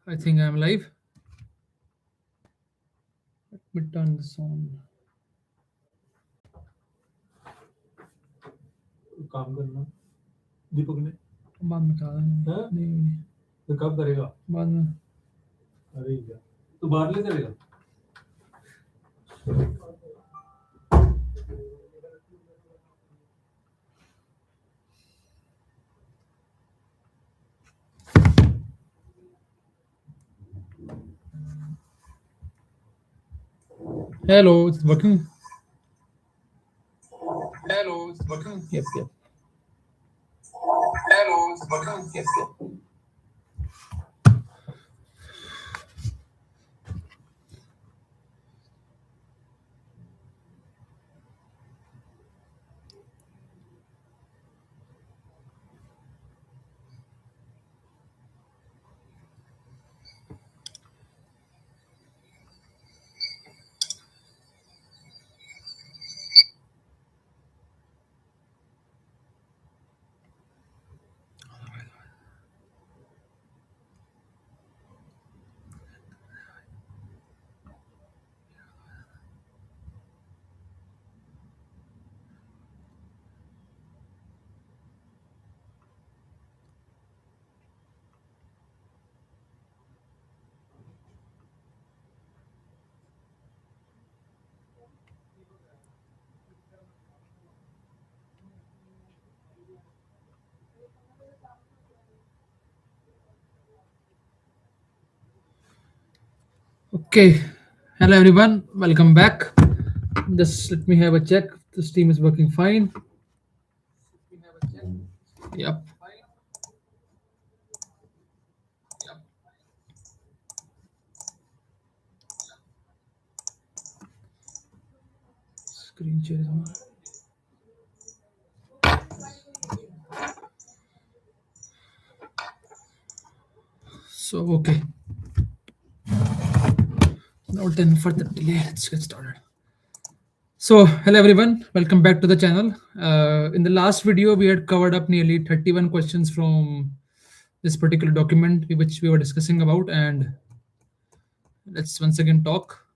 I think I'm live. Let me turn this on. काम करना दीपक ने बाद में कहा नहीं तो कब करेगा बाद में अरे यार तो बाहर ले करेगा Hello, it's working. Hello, it's working. Yep. Hello, it's working. Yep. Okay. Hello everyone. Welcome back. Just let me have a check. The stream is working fine. Yep. Screen share is on. So okay. Now then further delay, let's get started. So hello everyone, welcome back to the channel. In the last video, we had covered up nearly 31 questions from this particular document which we were discussing about, and let's once again talk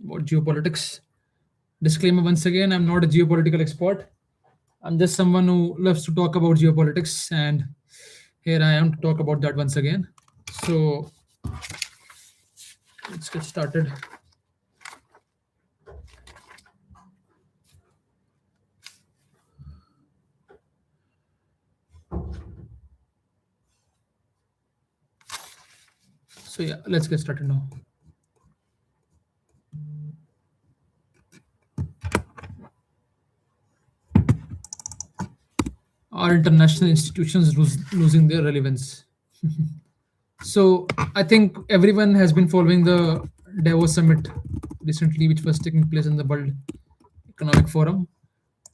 about geopolitics. Disclaimer once again, I'm not a geopolitical expert. I'm just someone who loves to talk about geopolitics, and here I am to talk about that once again. So let's get started. So yeah, let's get started now. Are international institutions losing their relevance? So I think everyone has been following the Davos summit recently, which was taking place in the World Economic Forum.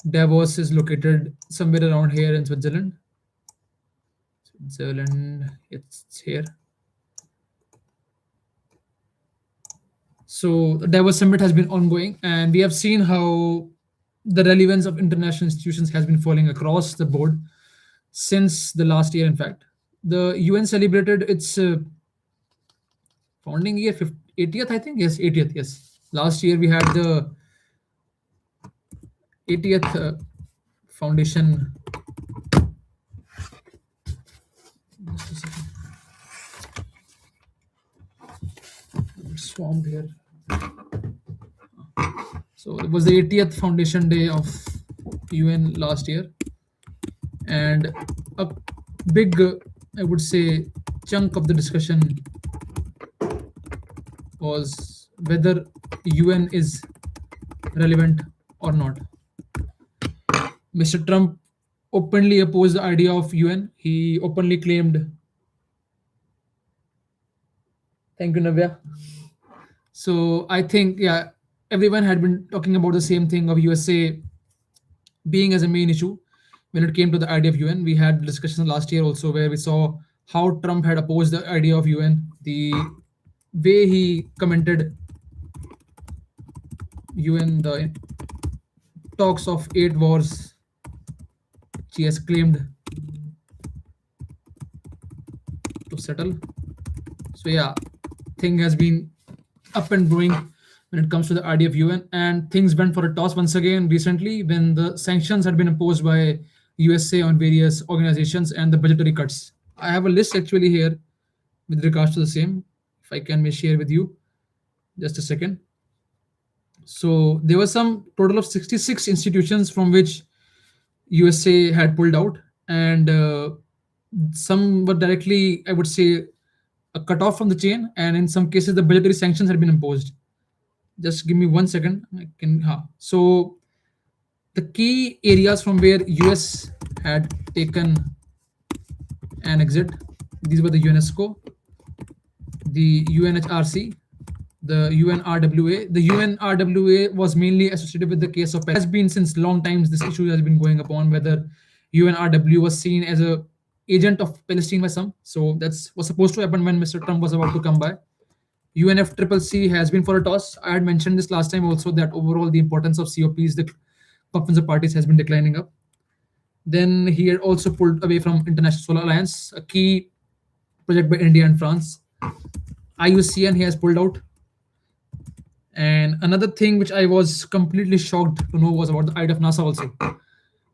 Davos is located somewhere around here in Switzerland. It's here. So the Davos summit has been ongoing, and we have seen how the relevance of international institutions has been falling across the board since the last year. In fact, the UN celebrated its founding year, 80th, I think. Yes, 80th. Yes, last year we had the 80th foundation. Just a second. It's swarmed here. So it was the 80th foundation day of UN last year, and a big, I would say, chunk of the discussion was whether UN is relevant or not. Mr. Trump openly opposed the idea of UN. He openly claimed. Thank you, Navya. So I think, yeah, everyone had been talking about the same thing of USA being as a main issue when it came to the idea of UN. We had discussions last year also where we saw how Trump had opposed the idea of UN, the way he commented UN, the talks of 8 wars he has claimed to settle. So yeah, thing has been up and growing when it comes to the idea of UN, and things went for a toss once again recently when the sanctions had been imposed by USA on various organizations and the budgetary cuts. I have a list actually here with regards to the same. If I can may share with you, just a second. So there were some total of 66 institutions from which USA had pulled out, and some were directly, I would say, a cut off from the chain, and in some cases, the budgetary sanctions had been imposed. Just give me 1 second. I can. So the key areas from where US had taken an exit, these were the UNESCO, the UNHRC, the UNRWA. The UNRWA was mainly associated with the case of has been since long times. This issue has been going upon whether UNRW was seen as a agent of Palestine by some. So that's was supposed to happen when Mr. Trump was about to come by. UNFCCC has been for a toss. I had mentioned this last time also that overall the importance of COPs, the conference of parties, has been declining up. Then he had also pulled away from International Solar Alliance, a key project by India and France. IUCN he has pulled out. And another thing which I was completely shocked to know was about the idea of NASA also.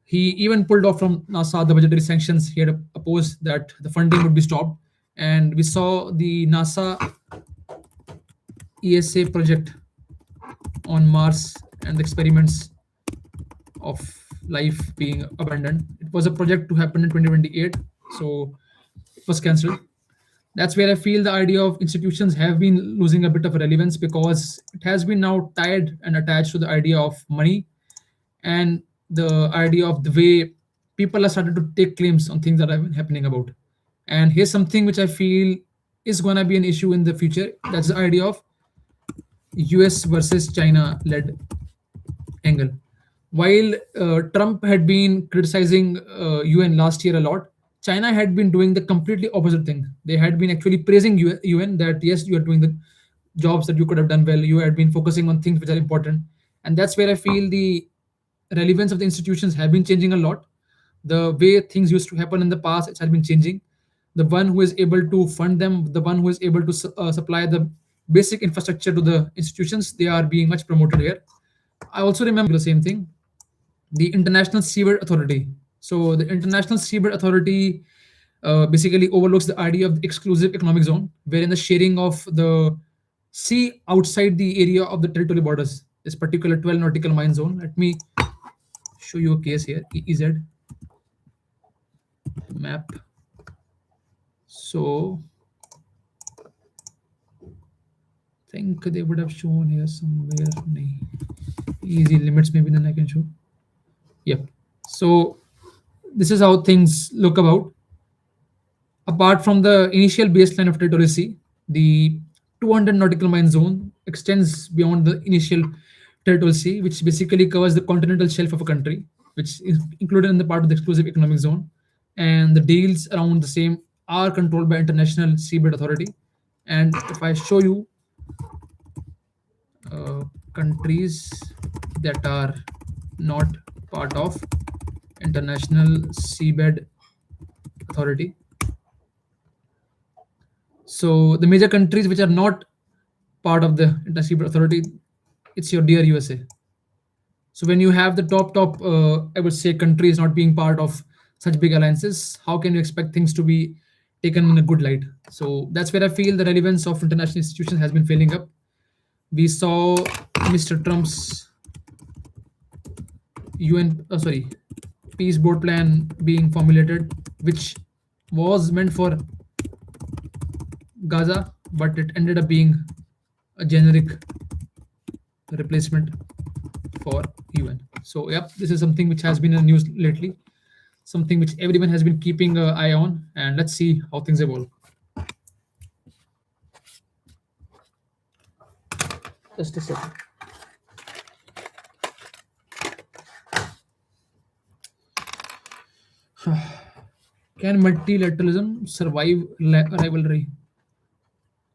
He even pulled off from NASA the budgetary sanctions. He had opposed that the funding would be stopped. And we saw the NASA ESA project on Mars and the experiments of life being abandoned. It was a project to happen in 2028, so it was cancelled. That's where I feel the idea of institutions have been losing a bit of relevance because it has been now tied and attached to the idea of money and the idea of the way people are starting to take claims on things that have been happening about. And here's something which I feel is going to be an issue in the future. That's the idea of US versus China led angle. While Trump had been criticizing UN last year a lot, China had been doing the completely opposite thing. They had been actually praising UN that yes, you are doing the jobs that you could have done well. You had been focusing on things which are important, and that's where I feel the relevance of the institutions have been changing a lot. The way things used to happen in the past, it has been changing. The one who is able to fund them, the one who is able to supply the basic infrastructure to the institutions, they are being much promoted here. I also remember the same thing, the International Seabed Authority. So the International Seabed Authority basically overlooks the idea of the exclusive economic zone, wherein the sharing of the sea outside the area of the territorial borders, this particular 12 nautical mile zone. Let me show you a case here, EZ map. So I think they would have shown here somewhere. Easy limits, maybe then I can show. Yep. So this is how things look about. Apart from the initial baseline of territorial sea, the 200 nautical mile zone extends beyond the initial territorial sea, which basically covers the continental shelf of a country, which is included in the part of the exclusive economic zone. And the deals around the same are controlled by International Seabed Authority. And if I show you countries that are not part of International Seabed Authority. So the major countries which are not part of the International Seabed Authority, it's your dear USA. So when you have the top, I would say countries not being part of such big alliances, how can you expect things to be taken in a good light? So that's where I feel the relevance of international institutions has been failing up. We saw Mr. Trump's peace board plan being formulated, which was meant for Gaza, but it ended up being a generic replacement for UN. So, yep, this is something which has been in the news lately, something which everyone has been keeping an eye on, and let's see how things evolve. Just a second. Can multilateralism survive rivalry?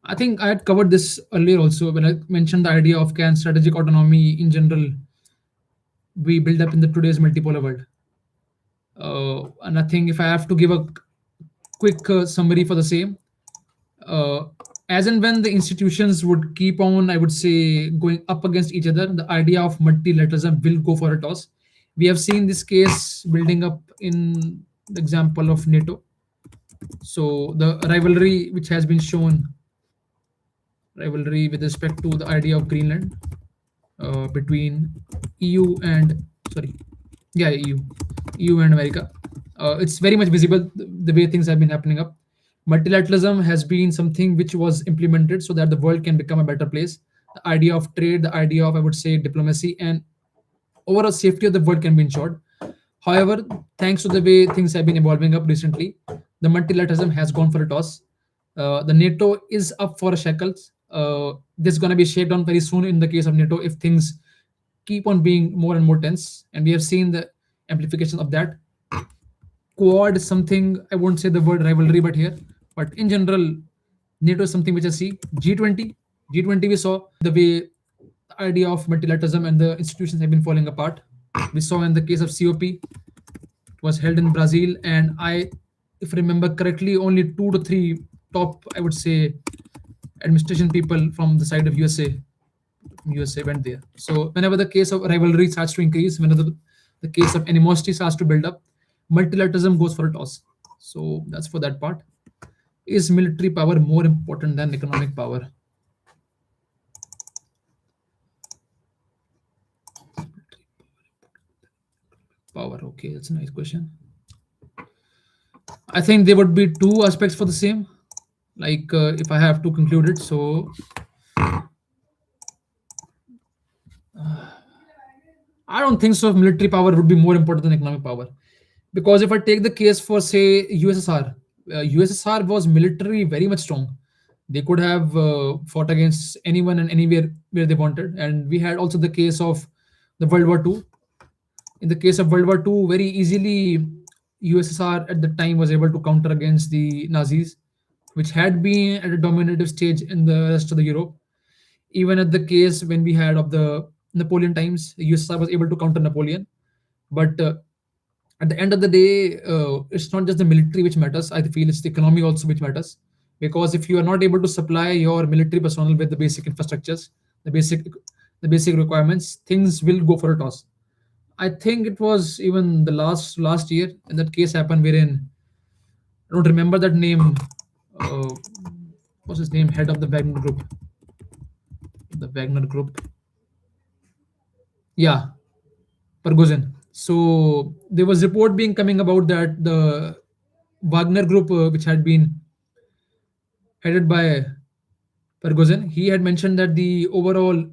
I think I had covered this earlier also when I mentioned the idea of can strategic autonomy in general be built up in the today's multipolar world. And I think if I have to give a quick summary for the same, As and when the institutions would keep on, I would say, going up against each other, the idea of multilateralism will go for a toss. We have seen this case building up in the example of NATO. So the rivalry which has been shown, rivalry with respect to the idea of Greenland between EU and, sorry, yeah, EU and America. It's very much visible the way things have been happening up. Multilateralism has been something which was implemented so that the world can become a better place. The idea of trade, the idea of, I would say, diplomacy, and overall safety of the world can be ensured. However, thanks to the way things have been evolving up recently, the multilateralism has gone for a toss. The NATO is up for a shackles. This is going to be shaped down very soon in the case of NATO if things keep on being more and more tense, and we have seen the amplification of that. Quad is something, I won't say the word rivalry, but here, but in general, NATO is something which I see. G20, we saw the way the idea of multilateralism and the institutions have been falling apart. We saw in the case of COP, it was held in Brazil, and if I remember correctly, only 2 to 3 top, I would say, administration people from the side of USA went there. So whenever the case of rivalry starts to increase, whenever the case of animosity starts to build up, multilateralism goes for a toss. So that's for that part. Is military power more important than economic power? Power. Okay, that's a nice question. I think there would be two aspects for the same. Like if I have to conclude it, so I don't think so. Military power would be more important than economic power, because if I take the case for say USSR, USSR was military very much strong. They could have fought against anyone and anywhere where they wanted, and we had also the case of the World War II. In the case of World War II, very easily USSR at the time was able to counter against the Nazis, which had been at a dominative stage in the rest of the Europe. Even at the case when we had of the Napoleon times, USSR was able to counter Napoleon. But at the end of the day, it's not just the military which matters. I feel it's the economy also which matters. Because if you are not able to supply your military personnel with the basic infrastructures, the basic the basic requirements, things will go for a toss. I think it was even the last year, and that case happened wherein I don't remember that name. Uh, what's his name? Head of the Wagner Group. The Wagner Group. Yeah, Pergozin. So there was report being coming about that the Wagner Group, which had been headed by Pergozin, he had mentioned that the overall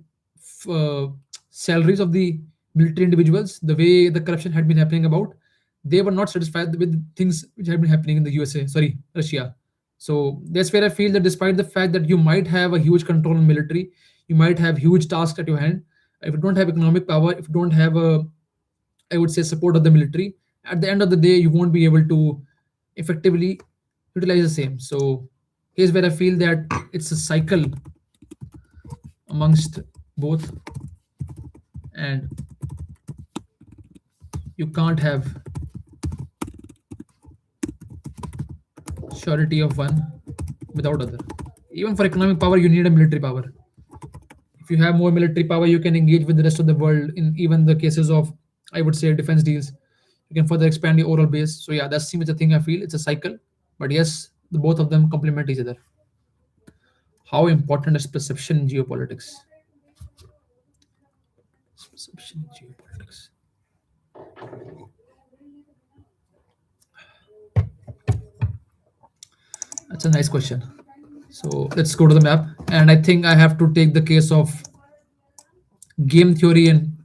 uh, salaries of the military individuals, the way the corruption had been happening about, they were not satisfied with things which had been happening in the USA, sorry, Russia. So that's where I feel that despite the fact that you might have a huge control on military, you might have huge tasks at your hand. If you don't have economic power, if you don't have a, I would say, support of the military, at the end of the day, you won't be able to effectively utilize the same. So here's where I feel that it's a cycle amongst both, and you can't have surety of one without other. Even for economic power, you need a military power. If you have more military power, you can engage with the rest of the world in even the cases of, I would say, defense deals. You can further expand your overall base. So yeah, that's the thing I feel. It's a cycle, but yes, the both of them complement each other. How important is perception in geopolitics? Perception in geopolitics. That's a nice question. So let's go to the map. And I think I have to take the case of game theory and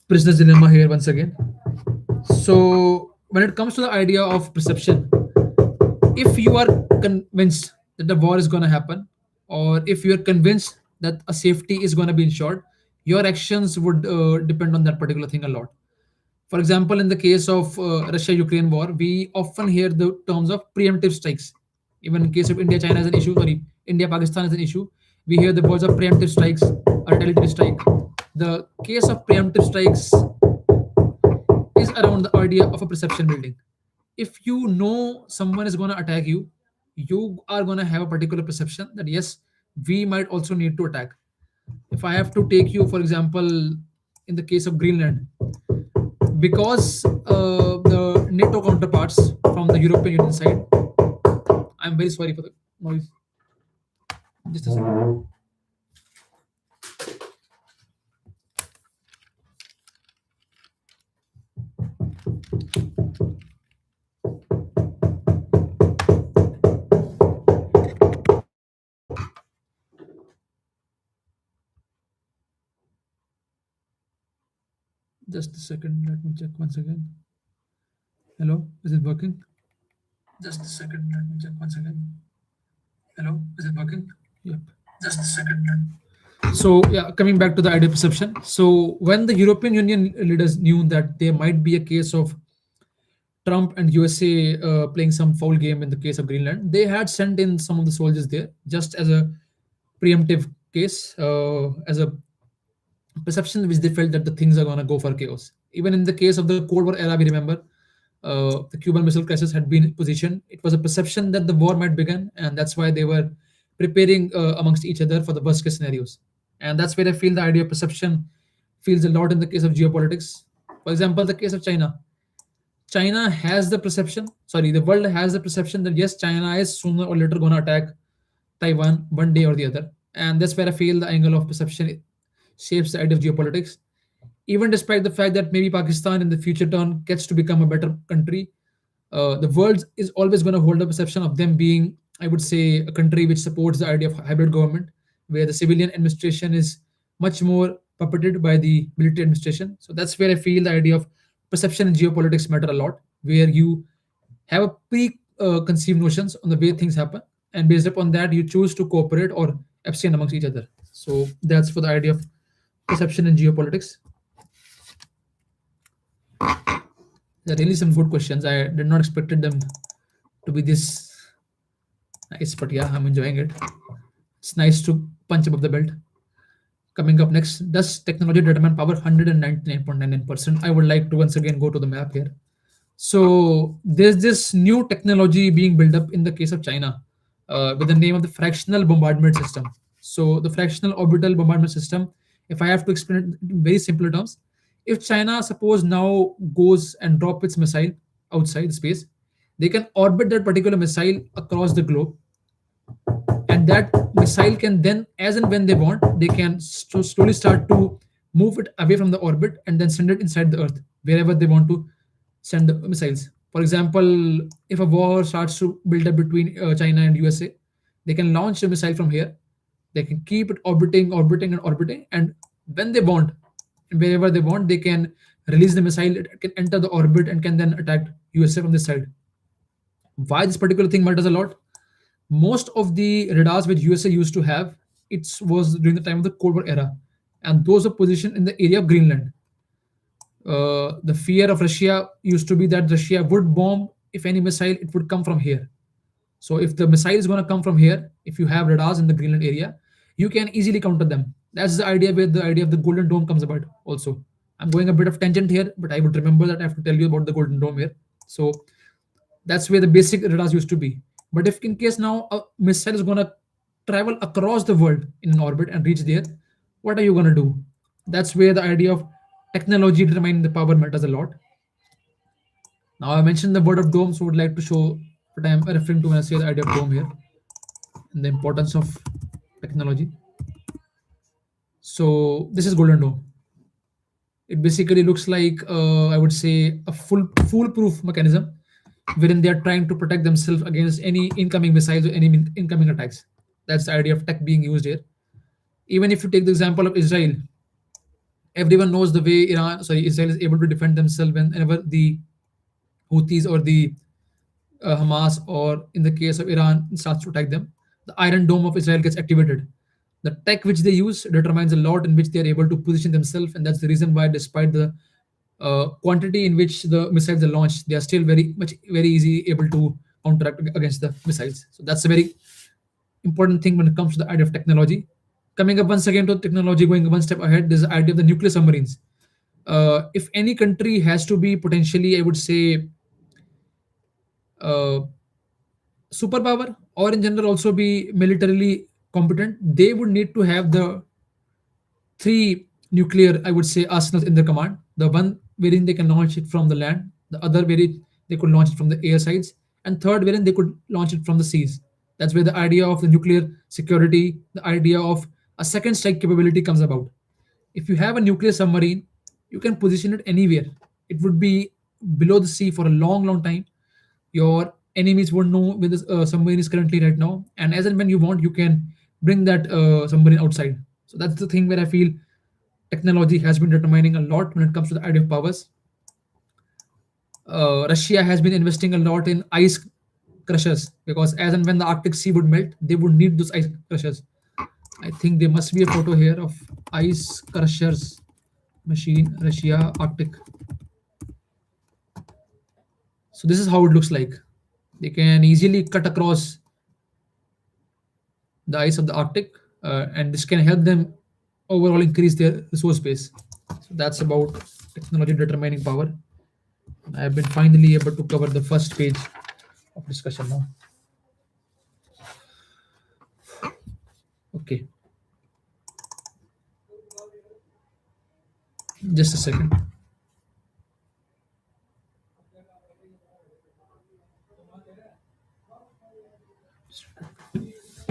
prisoner's dilemma here once again. So when it comes to the idea of perception, if you are convinced that the war is going to happen, or if you're convinced that a safety is going to be ensured, your actions would depend on that particular thing a lot. For example, in the case of Russia-Ukraine war, we often hear the terms of preemptive strikes. Even in case of India-China is an issue, sorry, India-Pakistan is an issue, we hear the words of preemptive strikes, or retaliatory strike. The case of preemptive strikes is around the idea of a perception building. If you know someone is going to attack you, you are going to have a particular perception that yes, we might also need to attack. If I have to take you, for example, in the case of Greenland, because the NATO counterparts from the European Union side, I'm very sorry for the noise. Just a second. Just a second. Let me check once again. Hello, is it working? Just a second. Let me check once again. Hello, is it working? Yep. Just a second. So yeah, coming back to the idea of perception. So when the European Union leaders knew that there might be a case of Trump and USA playing some foul game in the case of Greenland, they had sent in some of the soldiers there just as a preemptive case, as a perception which they felt that the things are going to go for chaos. Even in the case of the Cold War era, we remember the Cuban Missile Crisis had been positioned. It was a perception that the war might begin, and that's why they were preparing amongst each other for the worst case scenarios. And that's where I feel the idea of perception feels a lot in the case of geopolitics. For example, the case of China. China has the perception, sorry, the world has the perception that yes, China is sooner or later going to attack Taiwan one day or the other. And that's where I feel the angle of perception shapes the idea of geopolitics. Even despite the fact that maybe Pakistan in the future turn gets to become a better country, the world is always going to hold a perception of them being, I would say, a country which supports the idea of hybrid government, where the civilian administration is much more puppeted by the military administration. So that's where I feel the idea of perception in geopolitics matter a lot, where you have a preconceived notions on the way things happen, and based upon that, you choose to cooperate or abstain amongst each other. So that's for the idea of perception in geopolitics. There are really some good questions. I did not expected them to be this nice, but yeah, I'm enjoying it. It's nice to punch above the belt. Coming up next, does technology determine power? 199.99%. I would like to once again go to the map here. So there's this new technology being built up in the case of China with the name of the fractional bombardment system. So the fractional orbital bombardment system, if I have to explain it in very simple terms, if China suppose now goes and drop its missile outside space, they can orbit that particular missile across the globe, and that missile can then, as and when they want, they can slowly start to move it away from the orbit and then send it inside the earth wherever they want to send the missiles. For example, if a war starts to build up between China and USA, they can launch a missile from here. They can keep it orbiting, orbiting, and orbiting, and when they want, wherever they want, they can release the missile. It can enter the orbit and can then attack USA from this side. Why this particular thing matters a lot? Most of the radars which USA used to have, it was during the time of the Cold War era, and those are positioned in the area of Greenland. The fear of Russia used to be that Russia would bomb if any missile, it would come from here. So if the missile is going to come from here, if you have radars in the Greenland area, you can easily counter them. That's the idea where the idea of the Golden Dome comes about. Also, I'm going a bit of tangent here, but I would remember that I have to tell you about the Golden Dome here. So that's where the basic radars used to be. But if in case now a missile is going to travel across the world in an orbit and reach there, what are you going to do? That's where the idea of technology determining the power matters a lot. Now I mentioned the word of dome, so would like to show what I am referring to when I say the idea of dome here and the importance of technology. So this is Golden Dome. It basically looks like I would say a foolproof mechanism wherein they are trying to protect themselves against any incoming missiles or any incoming attacks. That's the idea of tech being used here. Even if you take the example of Israel, everyone knows the way Israel is able to defend themselves whenever the Houthis or the Hamas, or in the case of Iran, starts to attack them. The Iron Dome of Israel gets activated. The tech which they use determines a lot in which they are able to position themselves, and that's the reason why, despite the quantity in which the missiles are launched, they are still very easy able to counteract against the missiles. So that's a very important thing when it comes to the idea of technology. Coming up once again to technology, going one step ahead, there's the idea of the nuclear submarines. If any country has to be potentially, I would say, uh, superpower or in general also be militarily competent, they would need to have the three nuclear, I would say, arsenals in their command. The one wherein they can launch it from the land, the other wherein they could launch it from the air sides, and third wherein they could launch it from the seas. That's where the idea of the nuclear security, the idea of a second strike capability comes about. If you have a nuclear submarine, you can position it anywhere. It would be below the sea for a long, long time. Your enemies won't know where the submarine is currently right now, and as and when you want, you can bring that submarine outside. So that's the thing where I feel technology has been determining a lot when it comes to the idea of powers. Russia has been investing a lot in ice crushers because as and when the Arctic Sea would melt, they would need those ice crushers. I think there must be a photo here of ice crushers machine, Russia, Arctic. So this is how it looks like. They can easily cut across the ice of the Arctic, and this can help them overall increase their resource base. So that's about technology determining power. I have been finally able to cover the first page of discussion now. Okay, just a second.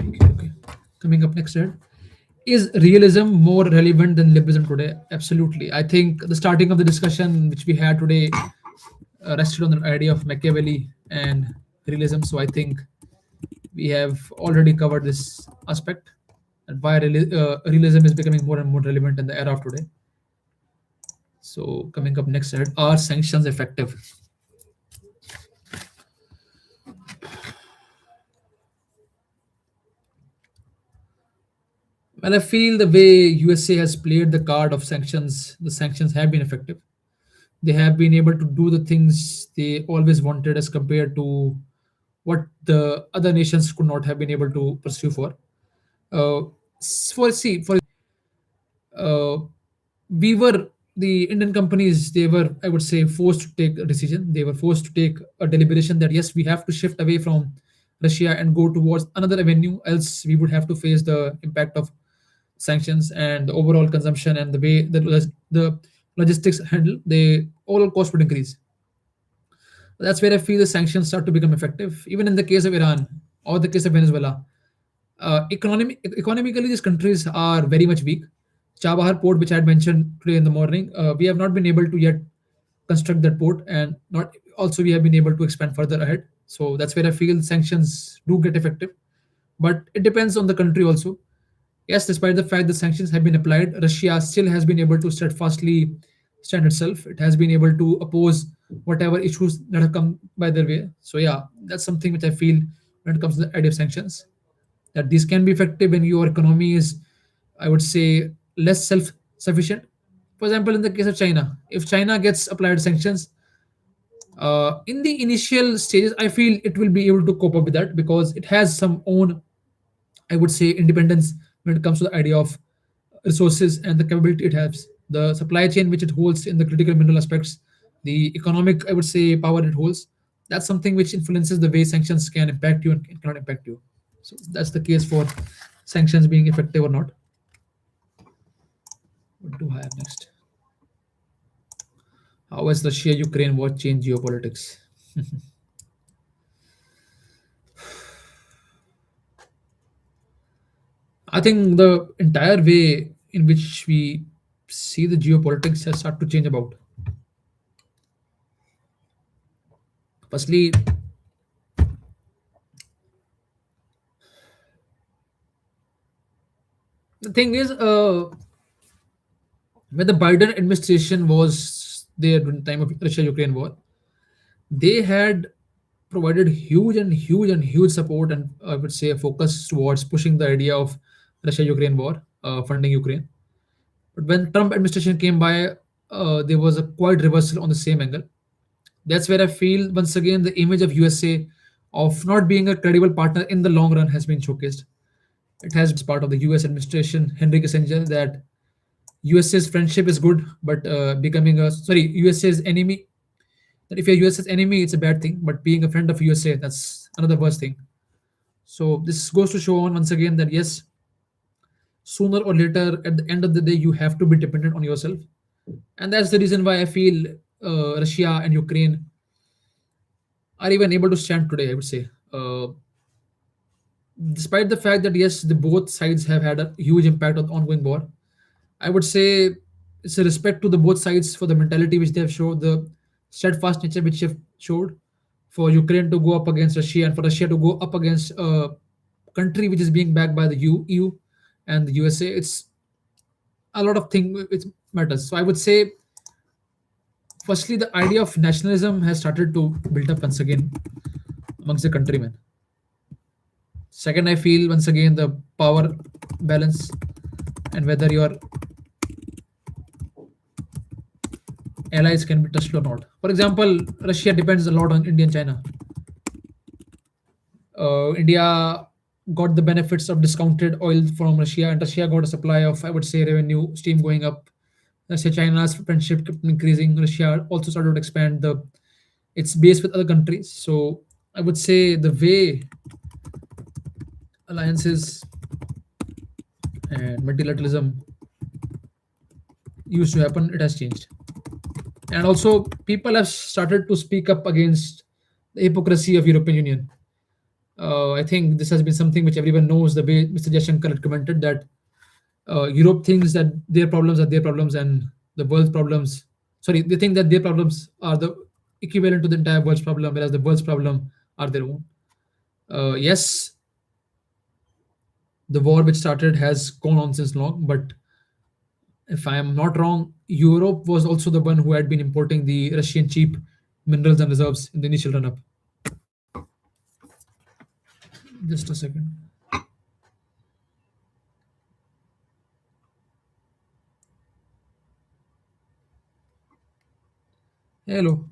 Okay. Coming up next, right? Is realism more relevant than liberalism today? Absolutely. I think the starting of the discussion which we had today rested on the idea of Machiavelli and realism. So I think we have already covered this aspect and why realism is becoming more and more relevant in the era of today. So coming up next, right, are sanctions effective? Well, I feel the way USA has played the card of sanctions, the sanctions have been effective. They have been able to do the things they always wanted as compared to what the other nations could not have been able to pursue for. For see, for uh, we were the Indian companies, they were, I would say, forced to take a decision. They were forced to take a deliberation that yes, we have to shift away from Russia and go towards another avenue, else we would have to face the impact of sanctions and the overall consumption and the way that the logistics handle, the overall cost would increase. That's where I feel the sanctions start to become effective. Even in the case of Iran or the case of Venezuela, economically, these countries are very much weak. Chabahar port, which I had mentioned today in the morning, we have not been able to yet construct that port, and not also we have been able to expand further ahead. So that's where I feel sanctions do get effective, but it depends on the country also. Yes, despite the fact that sanctions have been applied, Russia still has been able to steadfastly stand itself. It has been able to oppose whatever issues that have come by their way. So yeah, that's something which I feel when it comes to the idea of sanctions, that these can be effective when your economy is, I would say, less self-sufficient. For example, in the case of China, if China gets applied sanctions, in the initial stages, I feel it will be able to cope up with that because it has some own, I would say, independence when it comes to the idea of resources and the capability it has, the supply chain which it holds in the critical mineral aspects, the economic, I would say, power it holds. That's something which influences the way sanctions can impact you and cannot impact you. So that's the case for sanctions being effective or not. What do I have next? How has Russia-Ukraine war changed geopolitics? I think the entire way in which we see the geopolitics has started to change about. Firstly, the thing is, when the Biden administration was there during the time of Russia-Ukraine war, they had provided huge support and I would say a focus towards pushing the idea of Russia-Ukraine war, funding Ukraine. But when Trump administration came by, there was a quite reversal on the same angle. That's where I feel once again the image of USA of not being a credible partner in the long run has been showcased. It has part of the US administration, Henry Kissinger, that USA's friendship is good, but becoming a USA's enemy. That if you're USA's enemy, it's a bad thing. But being a friend of USA, that's another worse thing. So this goes to show on once again that yes, sooner or later, at the end of the day, you have to be dependent on yourself, and that's the reason why I feel Russia and Ukraine are even able to stand today. I would say, despite the fact that yes, the both sides have had a huge impact on the ongoing war. I would say it's a respect to the both sides for the mentality which they have showed, the steadfast nature which they have showed, for Ukraine to go up against Russia and for Russia to go up against a country which is being backed by the EU and the USA. It's a lot of things which matters. So I would say, firstly, the idea of nationalism has started to build up once again amongst the countrymen. Second, I feel once again the power balance and whether your allies can be trusted or not. For example, Russia depends a lot on India and China. India got the benefits of discounted oil from Russia, and Russia got a supply of, I would say, revenue stream going up. Russia China's friendship kept increasing. Russia also started to expand the its base with other countries. So I would say the way alliances and multilateralism used to happen, it has changed. And also, people have started to speak up against the hypocrisy of European Union. I think this has been something which everyone knows. The way Mr. Jaishankar had commented that Europe thinks that their problems are their problems and the world's problems. Sorry, they think that their problems are the equivalent to the entire world's problem, whereas the world's problem are their own. Yes, the war which started has gone on since long, but if I am not wrong, Europe was also the one who had been importing the Russian cheap minerals and reserves in the initial run up. Just a second. Hello.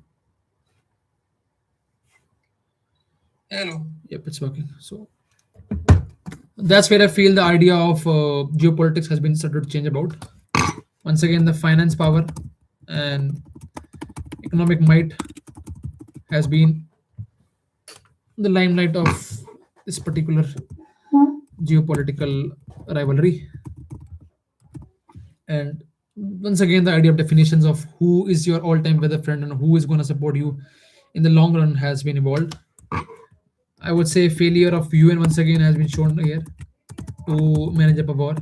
Hello. Yep, it's working. So that's where I feel the idea of geopolitics has been started to change about. Once again, the finance power and economic might has been the limelight of this particular geopolitical rivalry. And once again, the idea of definitions of who is your all-time weather friend and who is going to support you in the long run has been evolved. I would say failure of UN once again has been shown here to manage up a war.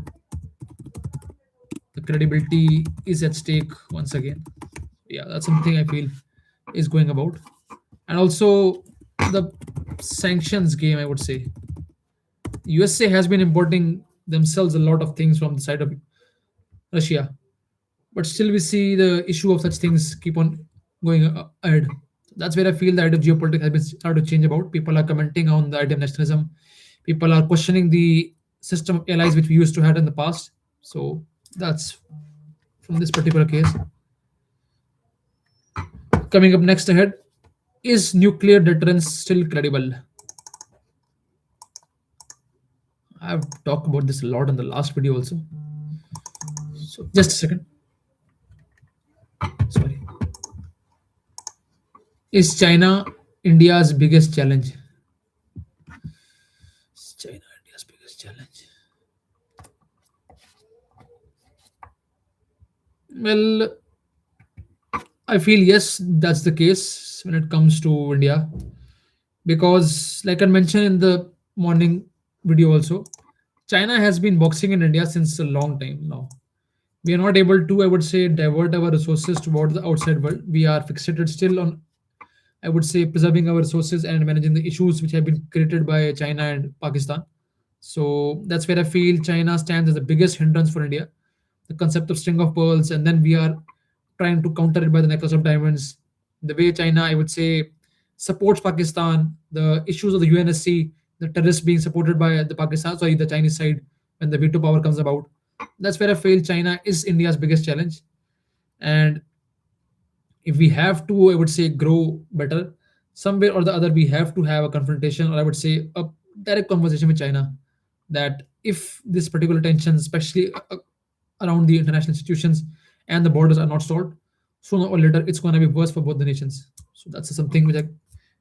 The credibility is at stake once again. Yeah, that's something I feel is going about. And also the sanctions game, I would say. USA has been importing themselves a lot of things from the side of Russia, but still we see the issue of such things keep on going ahead. That's where I feel the idea of geopolitics has been started to change about. People are commenting on the idea of nationalism. People are questioning the system of allies which we used to have in the past. So that's from this particular case. Coming up next ahead, is nuclear deterrence still credible? I've talked about this a lot in the last video also. So just a second. Sorry. Is China India's biggest challenge? Is China India's biggest challenge? Well, I feel yes, that's the case when it comes to India, because, like I mentioned in the morning video also, China has been boxing in India since a long time now. We are not able to, I would say, divert our resources towards the outside world. We are fixated still on, I would say, preserving our resources and managing the issues which have been created by China and Pakistan. So that's where I feel China stands as the biggest hindrance for India. The concept of string of pearls, and then we are trying to counter it by the necklace of diamonds. The way China, I would say, supports Pakistan, the issues of the UNSC, the terrorists being supported by the Pakistan, sorry, the Chinese side when the veto power comes about. That's where I feel China is India's biggest challenge. And if we have to, I would say, grow better, somewhere or the other, we have to have a confrontation, or I would say a direct conversation with China. That if this particular tension, especially around the international institutions and the borders, are not solved, sooner or later it's going to be worse for both the nations. So that's something which I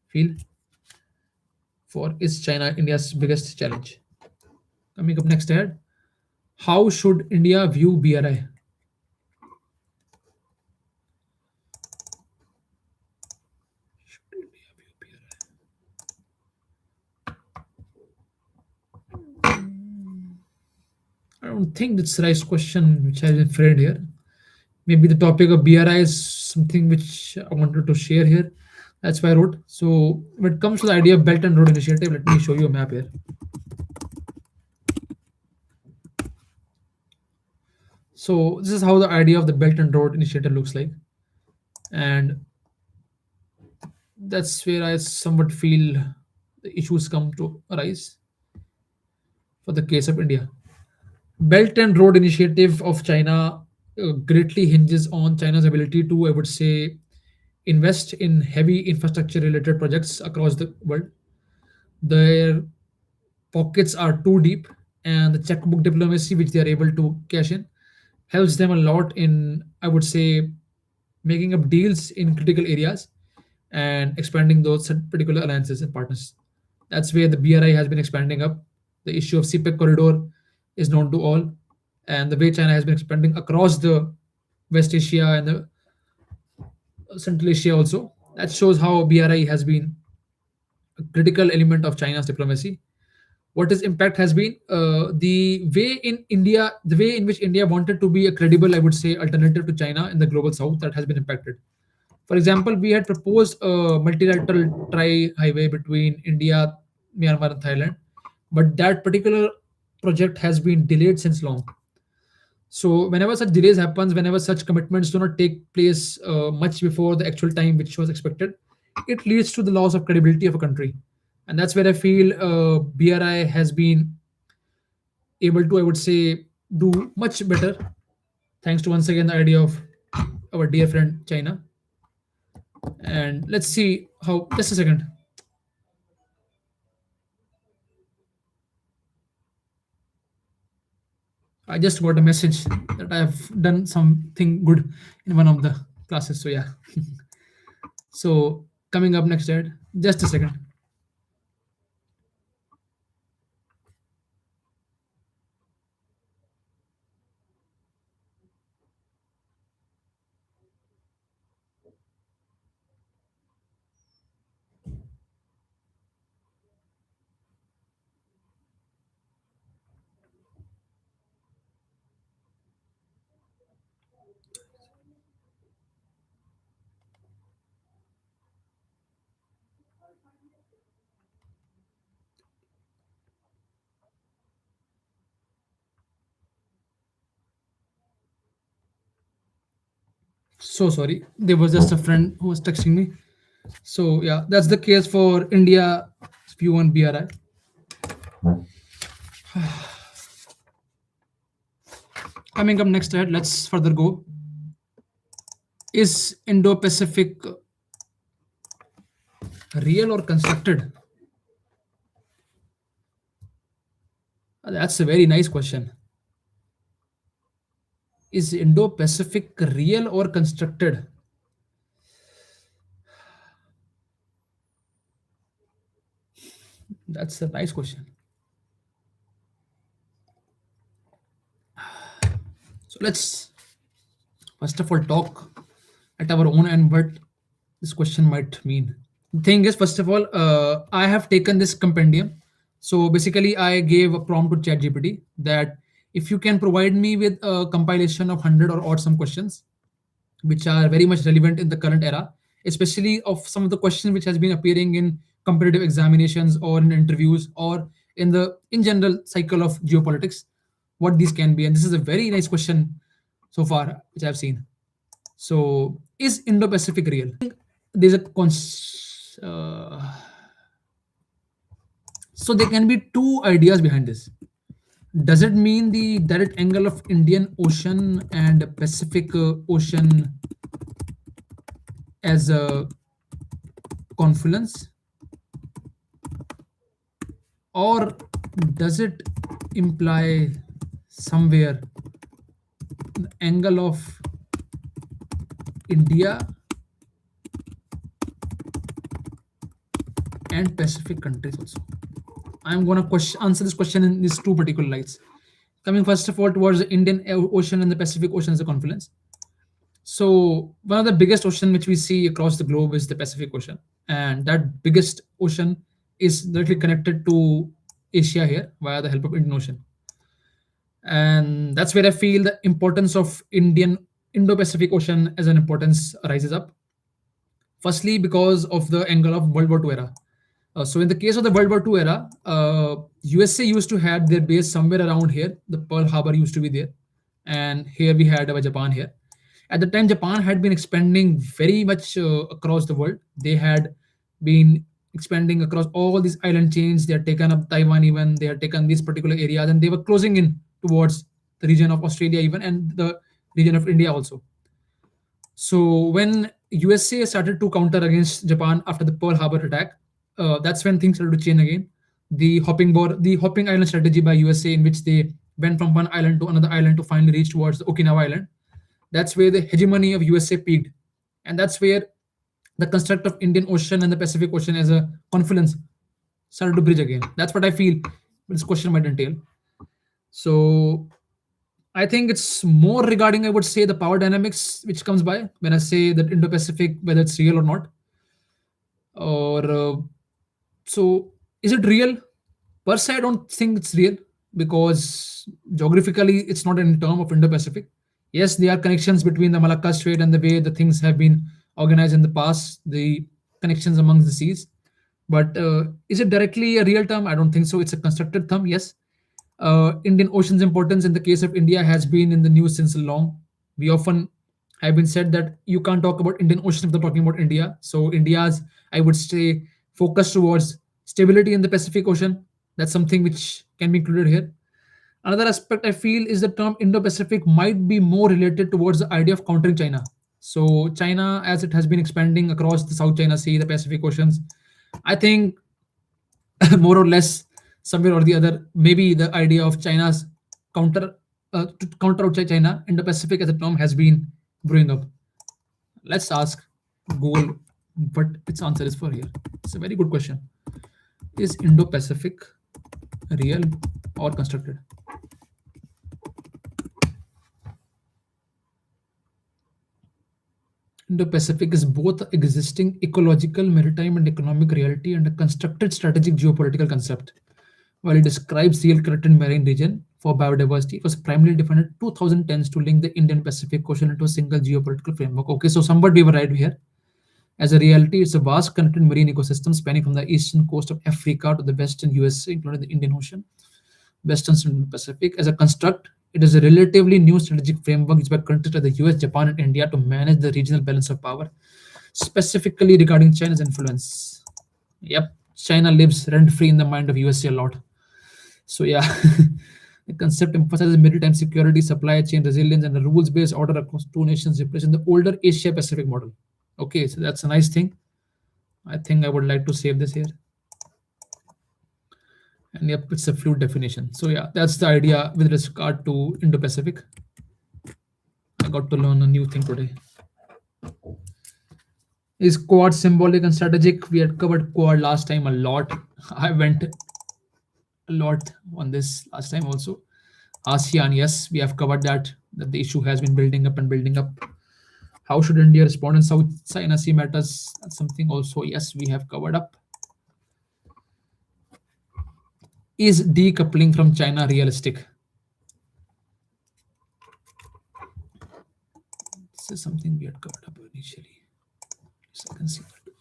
feel. for is China India's biggest challenge? Coming up next ahead, how should India view BRI? I don't think that's the right question which I framed here. Maybe the topic of BRI is something which I wanted to share here. That's why I wrote. So when it comes to the idea of Belt and Road Initiative, let me show you a map here. So this is how the idea of the Belt and Road Initiative looks like, and that's where I somewhat feel the issues come to arise for the case of India. Belt and Road Initiative of China greatly hinges on China's ability to, I would say, invest in heavy infrastructure related projects across the world. Their pockets are too deep, and the checkbook diplomacy which they are able to cash in helps them a lot in, I would say, making up deals in critical areas and expanding those particular alliances and partners. That's where the BRI has been expanding up. The issue of CPEC corridor is known to all, and the way China has been expanding across the West Asia and the Central Asia also. That shows how BRI has been a critical element of China's diplomacy. What its impact has been, the way in India, the way in which India wanted to be a credible, I would say, alternative to China in the global south, that has been impacted. For example, we had proposed a multilateral tri-highway between India, Myanmar, and Thailand, but that particular project has been delayed since long. So whenever such delays happens, whenever such commitments do not take place much before the actual time which was expected, it leads to the loss of credibility of a country, and that's where I feel BRI has been able to, I would say, do much better, thanks to once again the idea of our dear friend China. And let's see how. Just a second. I just got a message that I have done something good in one of the classes. So yeah. So coming up next, Ed. Just a second. So sorry. There was just a friend who was texting me. So yeah, that's the case for India view on BRI. Coming up next, Ed. Let's further go. Is Indo-Pacific real or constructed? That's a very nice question. Is Indo Pacific real or constructed? That's a nice question. So let's first of all talk at our own end what this question might mean. The thing is, first of all, I have taken this compendium. So basically, I gave a prompt to ChatGPT that if you can provide me with a compilation of 100 or odd some questions which are very much relevant in the current era, especially of some of the questions which has been appearing in competitive examinations or in interviews or in the in general cycle of geopolitics, what these can be. And this is a very nice question so far which I've seen. So is Indo-Pacific real? There's a so there can be two ideas behind this. Does it mean the direct angle of Indian Ocean and Pacific Ocean as a confluence, or does it imply somewhere the angle of India and Pacific countries also. I'm gonna answer this question in these two particular lights. Coming first of all towards the Indian Ocean and the Pacific Ocean as a confluence. So one of the biggest ocean which we see across the globe is the Pacific Ocean, and that biggest ocean is directly connected to Asia here via the help of Indian Ocean, and that's where I feel the importance of Indian Indo-Pacific Ocean as an importance rises up. Firstly, because of the angle of World War II era. So in the case of the World War II era, USA used to have their base somewhere around here. The Pearl Harbor used to be there, and here we had our Japan here. At the time, Japan had been expanding very much across the world. They had been expanding across all these island chains. They had taken up Taiwan even. They had taken these particular areas, and they were closing in towards the region of Australia even and the region of India also. So when USA started to counter against Japan after the Pearl Harbor attack, that's when things started to change again. The hopping island strategy by USA, in which they went from one island to another island to finally reach towards the Okinawa island. That's where the hegemony of USA peaked, and that's where the construct of Indian Ocean and the Pacific Ocean as a confluence started to bridge again. That's what I feel this question might entail. So I think it's more regarding, I would say, the power dynamics which comes by when I say that Indo-Pacific, whether it's real or not. Or so, is it real? Per se, I don't think it's real because geographically, it's not in term of Indo-Pacific. Yes, there are connections between the Malacca Strait and the way the things have been organized in the past, the connections amongst the seas. But is it directly a real term? I don't think so. It's a constructed term, yes. Indian Ocean's importance in the case of India has been in the news since long. We often have been said that you can't talk about Indian Ocean without talking about India. So India's, I would say, focus towards stability in the Pacific Ocean. That's something which can be included here. Another aspect I feel is the term Indo-Pacific might be more related towards the idea of countering China. So China, as it has been expanding across the South China Sea, the Pacific Oceans, I think more or less somewhere or the other, maybe the idea of China's counter to counter out China, Indo-Pacific as a term has been growing up. Let's ask Google what its answer is for here. It's a very good question. Is Indo-Pacific real or constructed? Indo-Pacific is both existing ecological, maritime, and economic reality and a constructed strategic geopolitical concept. While it describes real connected marine region for biodiversity, it was primarily defined in 2010s to link the Indian Pacific Ocean into a single geopolitical framework. Okay, so somewhat we were right here. As a reality, it's a vast connected marine ecosystem spanning from the eastern coast of Africa to the western USA, including the Indian Ocean, western and Pacific. As a construct, it is a relatively new strategic framework used by countries like the US, Japan, and India to manage the regional balance of power, specifically regarding China's influence. Yep, China lives rent-free in the mind of USA a lot. So yeah, the concept emphasizes maritime security, supply chain resilience, and a rules-based order across two nations, replacing the older Asia-Pacific model. Okay, so that's a nice thing. I think I would like to save this here. And yep, it's a fluid definition. So yeah, that's the idea with regard to Indo-Pacific. I got to learn a new thing today. Is Quad symbolic and strategic? We had covered Quad last time a lot. I went a lot on this last time also. ASEAN, yes, we have covered that the issue has been building up and building up. How should India respond in South China Sea matters? That's something also, yes, we have covered up. Is decoupling from China realistic? This is something we had covered up initially. So I can see that.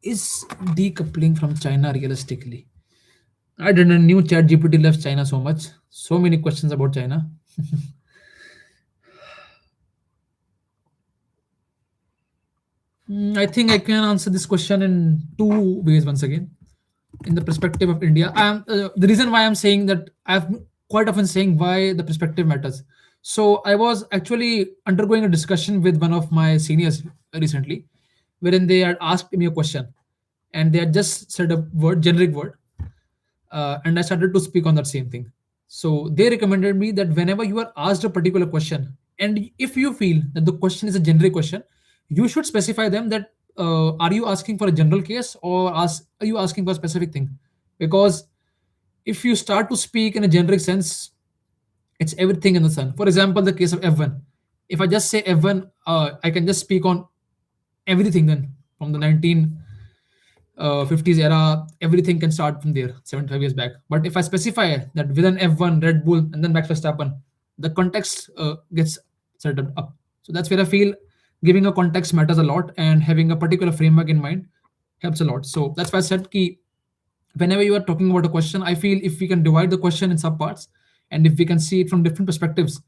Is decoupling from China realistically? I didn't knew ChatGPT loves China so much. So many questions about China. I think I can answer this question in two ways once again. In the perspective of India, the reason why I'm saying that, I've quite often saying why the perspective matters. So I was actually undergoing a discussion with one of my seniors recently, wherein they had asked me a question, and they had just said a word, generic word, and I started to speak on that same thing. So they recommended me that whenever you are asked a particular question, and if you feel that the question is a generic question, you should specify them that are you asking for a general case, or are you asking for a specific thing? Because if you start to speak in a generic sense, it's everything in the sun. For example, the case of F1. If I just say F1, I can just speak on everything then from the 1950s era. Everything can start from there, 75 years back. But if I specify that within F1, Red Bull, and then Max Verstappen, the context gets set up. So that's where I feel giving a context matters a lot, and having a particular framework in mind helps a lot. So that's why I said key whenever you are talking about a question, I feel if we can divide the question in subparts and if we can see it from different perspectives,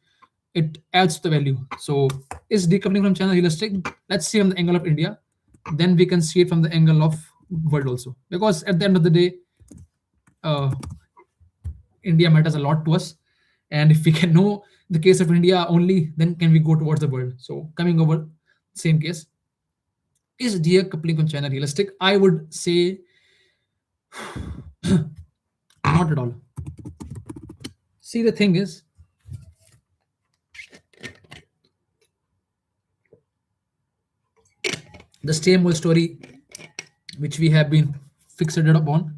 it adds to the value. So is decoupling from China realistic? Let's see from the angle of India, then we can see it from the angle of world also, because at the end of the day, uh, India matters a lot to us, and if we can know the case of India only, then can we go towards the world. So coming over same case, is decoupling from China realistic? I would say not at all. See, the thing is, the same old story which we have been fixated upon.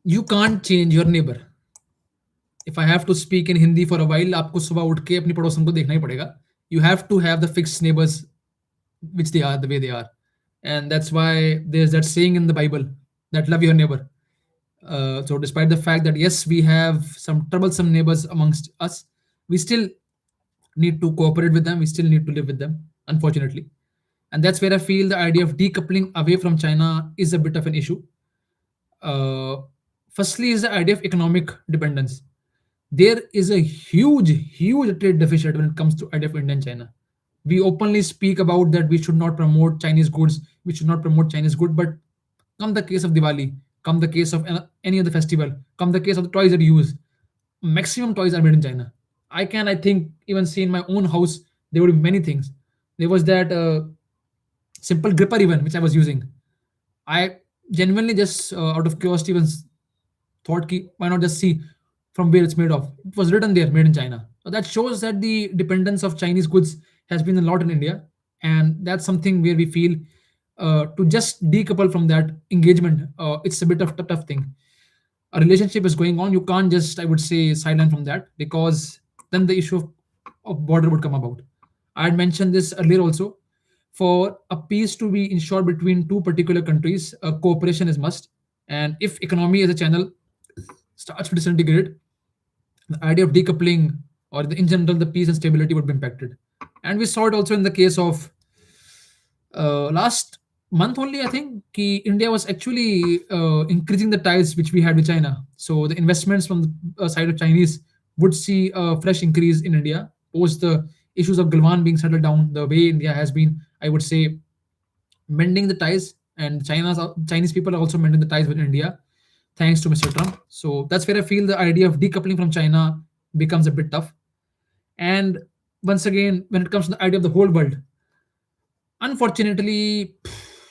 You can't change your neighbor. If I have to speak in Hindi for a while, आपको सुबह उठ के अपनी पड़ोसन को देखना ही पड़ेगा. You have to have the fixed neighbors which they are the way they are, and that's why there's that saying in the Bible that love your neighbor. So despite the fact that yes, we have some troublesome neighbors amongst us, we still need to cooperate with them. We still need to live with them, unfortunately. And that's where I feel the idea of decoupling away from China is a bit of an issue. uh, Firstly is the idea of economic dependence. There is a huge trade deficit when it comes to idea of India and China. We openly speak about that we should not promote Chinese goods, we should not promote Chinese good, but come the case of Diwali, come the case of any other festival, come the case of the toys that you use, maximum toys are made in China. I think, even see in my own house, there would be many things. There was that simple gripper even which I was using. I genuinely just out of curiosity even thought ki, why not just see from where it's made of. It was written there, made in China. So that shows that the dependence of Chinese goods has been a lot in India, and that's something where we feel to just decouple from that engagement. It's a bit of a tough thing. A relationship is going on, you can't just, I would say, sideline from that, because then the issue of border would come about. I had mentioned this earlier also. For a peace to be ensured between two particular countries, cooperation is must. And if economy as a channel starts to disintegrate, the idea of decoupling, or in general the peace and stability, would be impacted. And we saw it also in the case of last month only, I think, India was actually increasing the ties which we had with China. So the investments from the side of Chinese would see a fresh increase in India post the issues of Galwan being settled down. The way India has been, I would say, mending the ties, and Chinese people are also mending the ties with India, thanks to Mr. Trump. So that's where I feel the idea of decoupling from China becomes a bit tough. And once again, when it comes to the idea of the whole world, unfortunately,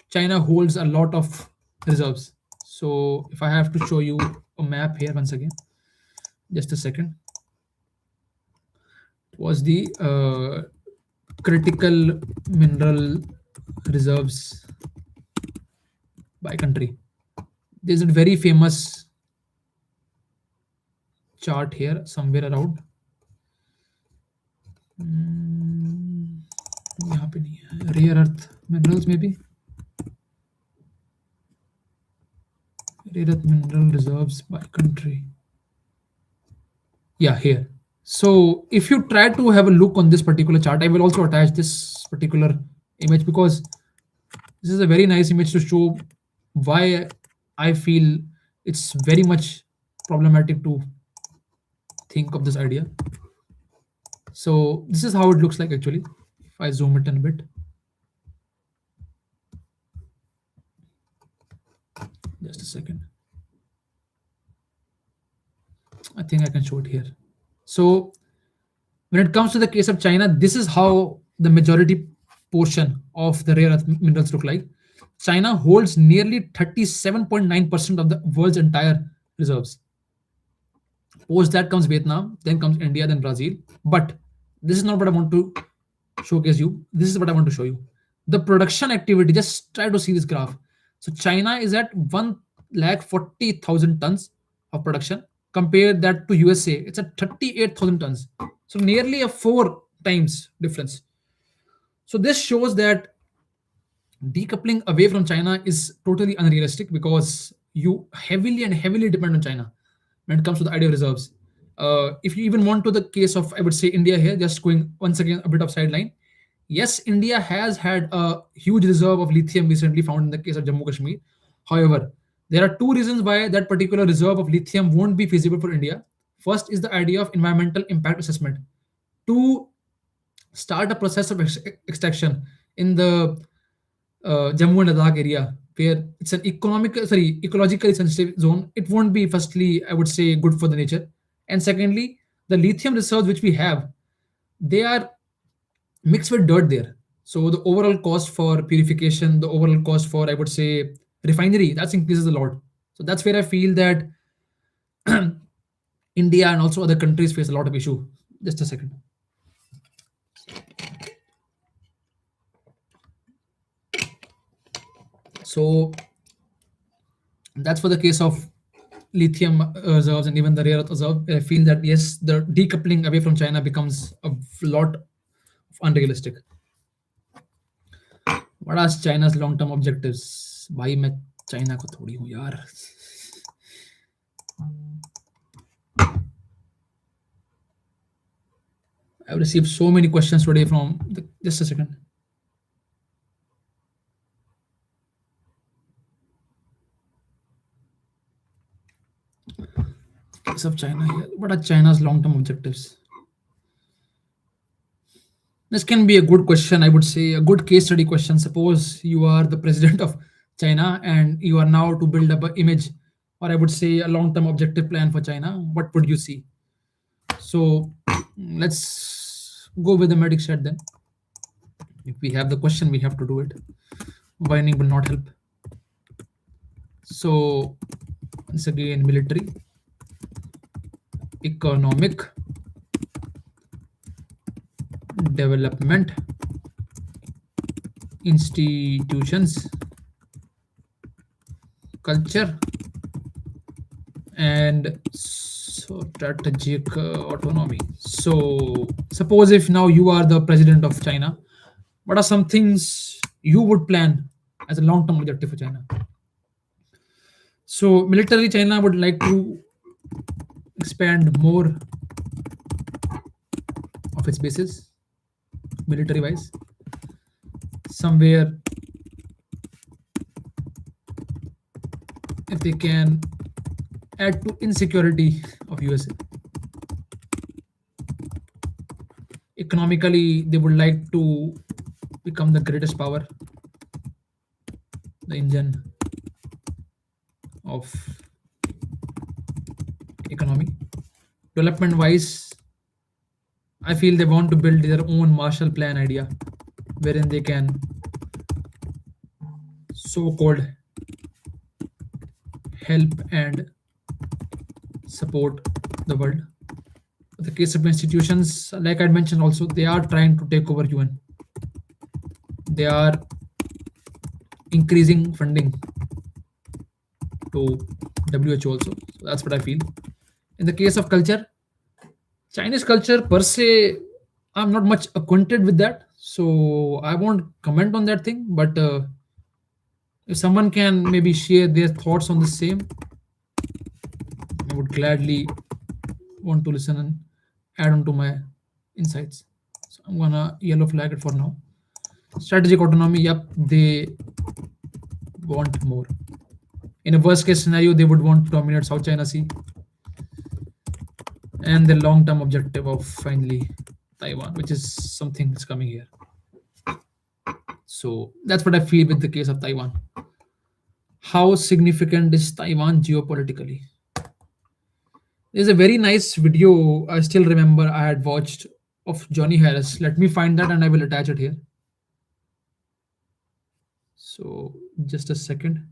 China holds a lot of reserves. So if I have to show you a map here once again, just a second, it was the critical mineral reserves by country. There's a very famous chart here somewhere around. यहाँ पे नहीं है. Rare earth minerals maybe. Rare earth mineral reserves by country. Yeah, here. So if you try to have a look on this particular chart, I will also attach this particular image, because this is a very nice image to show why I feel it's very much problematic to think of this idea. So this is how it looks like actually. If I zoom it in a bit, just a second. I think I can show it here. So when it comes to the case of China, this is how the majority portion of the rare earth minerals look like. China holds nearly 37.9% of the world's entire reserves. Post that comes Vietnam, then comes India, then Brazil. But this is not what I want to showcase you. This is what I want to show you. The production activity. Just try to see this graph. So China is at 1,40,000 tons of production. Compare that to USA, it's at 38,000 tons. So nearly a four times difference. So this shows that decoupling away from China is totally unrealistic because you heavily and heavily depend on China when it comes to the idea of reserves. If you even want to the case of, I would say India here, just going once again a bit of sideline. Yes, India has had a huge reserve of lithium recently found in the case of Jammu Kashmir. However, there are two reasons why that particular reserve of lithium won't be feasible for India. First is the idea of environmental impact assessment. To start a process of extraction in the Jammu and Ladakh area, where it's an ecologically sensitive zone, it won't be, firstly, I would say, good for the nature. And secondly, the lithium reserves which we have, they are mixed with dirt there. So the overall cost for purification, the overall cost for, I would say, refinery, that increases a lot. So that's where I feel that India and also other countries face a lot of issue. Just a second. So that's for the case of lithium reserves and even the rare earth reserve. I feel that yes, the decoupling away from China becomes a lot unrealistic. What are China's long-term objectives? भाई मैं China को थोड़ी हूँ यार. I've received so many questions today from just a second. Case of China here. What are China's long-term objectives? This can be a good question, I would say, a good case study question. Suppose you are the president of China and you are now to build up an image, or I would say a long term objective plan for China. What would you see? So let's go with the medic set then. If we have the question, we have to do it. Whining will not help. So, once again, military, economic, development, institutions, culture, and strategic autonomy. So, suppose if now you are the president of China, what are some things you would plan as a long term objective for China? So, militarily, China would like to expand more of its bases, military wise. Somewhere, if they can add to insecurity of USA. Economically, they would like to become the greatest power, the engine of economy. Development wise, I feel they want to build their own Marshall Plan idea, wherein they can so-called help and support the world. The case of institutions, like I mentioned, also they are trying to take over UN. They are increasing funding to WHO also. So that's what I feel. In the case of culture, Chinese culture per se, I'm not much acquainted with that, so I won't comment on that thing. But if someone can maybe share their thoughts on the same, I would gladly want to listen and add on to my insights. So I'm gonna yellow flag it for now. Strategic autonomy, yep, they want more. In a worst case scenario, they would want to dominate South China Sea. And the long term objective of finally Taiwan, which is something that's coming here. So that's what I feel with the case of Taiwan. How significant is Taiwan geopolitically? There's a very nice video I still remember I had watched of Johnny Harris. Let me find that and I will attach it here. So just a second.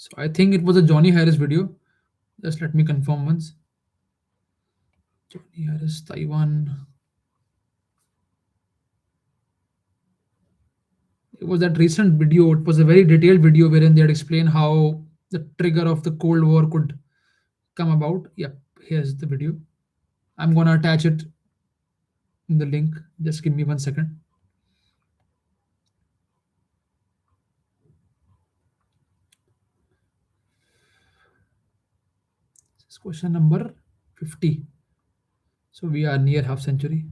So I think it was a Johnny Harris video. Just let me confirm once. Johnny Harris, Taiwan. It was that recent video. It was a very detailed video wherein they had explained how the trigger of the Cold War could come about. Yep, here's the video. I'm gonna attach it in the link. Just give me 1 second. This is question number 50. So we are near half century.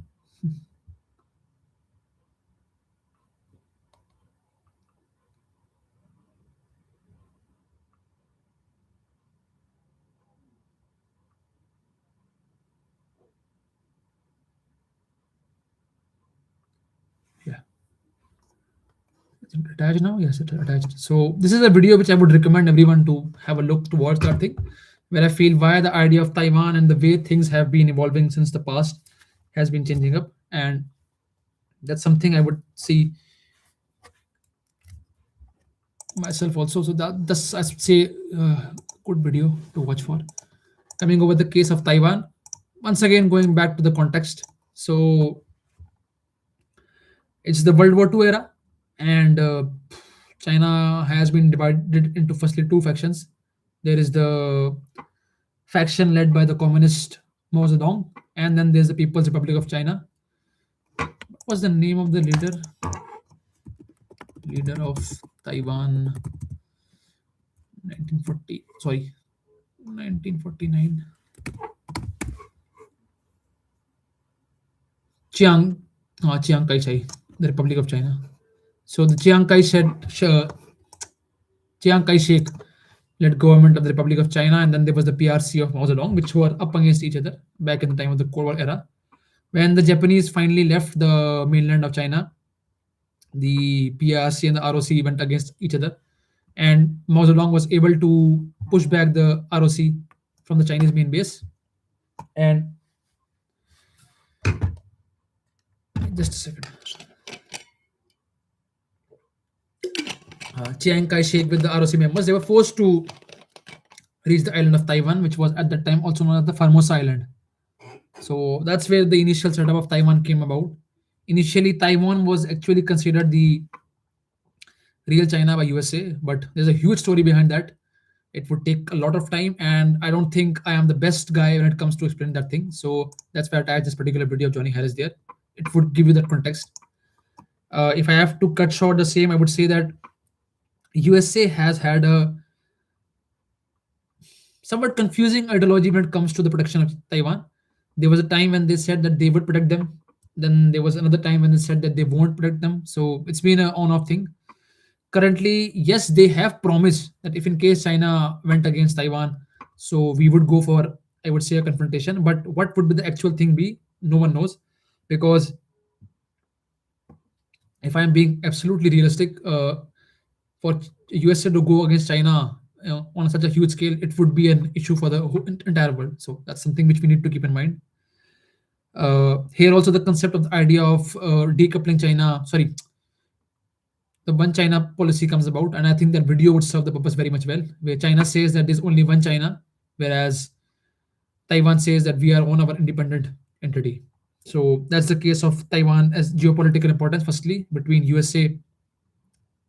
Yeah. Is it attached now? Yes, it's attached. So this is a video which I would recommend everyone to have a look to watch that thing, where I feel why the idea of Taiwan and the way things have been evolving since the past has been changing up, and that's something I would see myself also. So that's I should say good video to watch for. Coming over the case of Taiwan, once again going back to the context. So it's the World War II era, and China has been divided into firstly two factions. There is the faction led by the communist Mao Zedong, and then there's the People's Republic of China. What was the name of the leader? Leader of Taiwan, 1940. Sorry, 1949. Chiang, Chiang Kai-shek, the Republic of China. So the Chiang Kai-shek led government of the Republic of China, and then there was the PRC of Mao Zedong, which were up against each other back in the time of the Cold War era. When the Japanese finally left the mainland of China, the PRC and the ROC went against each other, and Mao Zedong was able to push back the ROC from the Chinese main base. And just a second. Chiang Kai-shek with the ROC members, they were forced to reach the island of Taiwan, which was at that time also known as the Formosa Island. So that's where the initial setup of Taiwan came about. Initially, Taiwan was actually considered the real China by USA, but there's a huge story behind that. It would take a lot of time, and I don't think I am the best guy when it comes to explain that thing. So that's why I attached this particular video of Johnny Harris there. It would give you that context. If I have to cut short the same, I would say that USA has had a somewhat confusing ideology when it comes to the protection of Taiwan. There was a time when they said that they would protect them. Then there was another time when they said that they won't protect them. So it's been an on-off thing. Currently, yes, they have promised that if in case China went against Taiwan, so we would go for, I would say, a confrontation. But what would be the actual thing be? No one knows, because if I'm being absolutely realistic, for USA to go against China, on such a huge scale, it would be an issue for the entire world. So that's something which we need to keep in mind. Here also the concept of the idea of decoupling China, sorry, the one China policy comes about, and I think that video would serve the purpose very much well, where China says that there's only one China, whereas Taiwan says that we are on our independent entity. So that's the case of Taiwan as geopolitical importance, firstly, between USA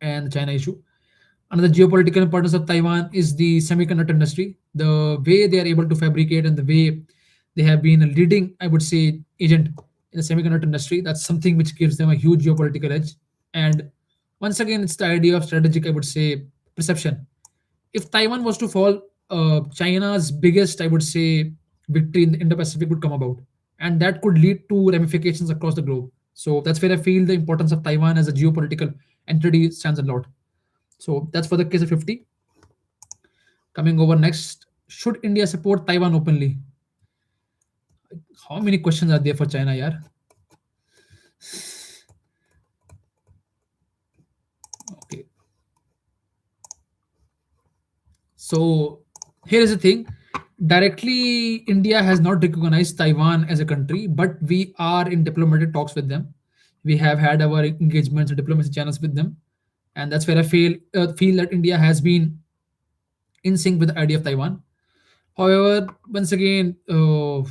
and the China issue. Another geopolitical importance of Taiwan is the semiconductor industry. The way they are able to fabricate and the way they have been a leading, I would say, agent in the semiconductor industry. That's something which gives them a huge geopolitical edge. And once again, it's the idea of strategic, I would say, perception. If Taiwan was to fall, China's biggest, I would say, victory in the Indo-Pacific would come about, and that could lead to ramifications across the globe. So that's where I feel the importance of Taiwan as a geopolitical entity stands a lot. So that's for the case of 50. Coming over next, should India support Taiwan openly? How many questions are there for China, yaar? Okay. So here is the thing. Directly, India has not recognized Taiwan as a country, but we are in diplomatic talks with them. We have had our engagements and diplomacy channels with them, and that's where I feel that India has been in sync with the idea of Taiwan. However, once again, our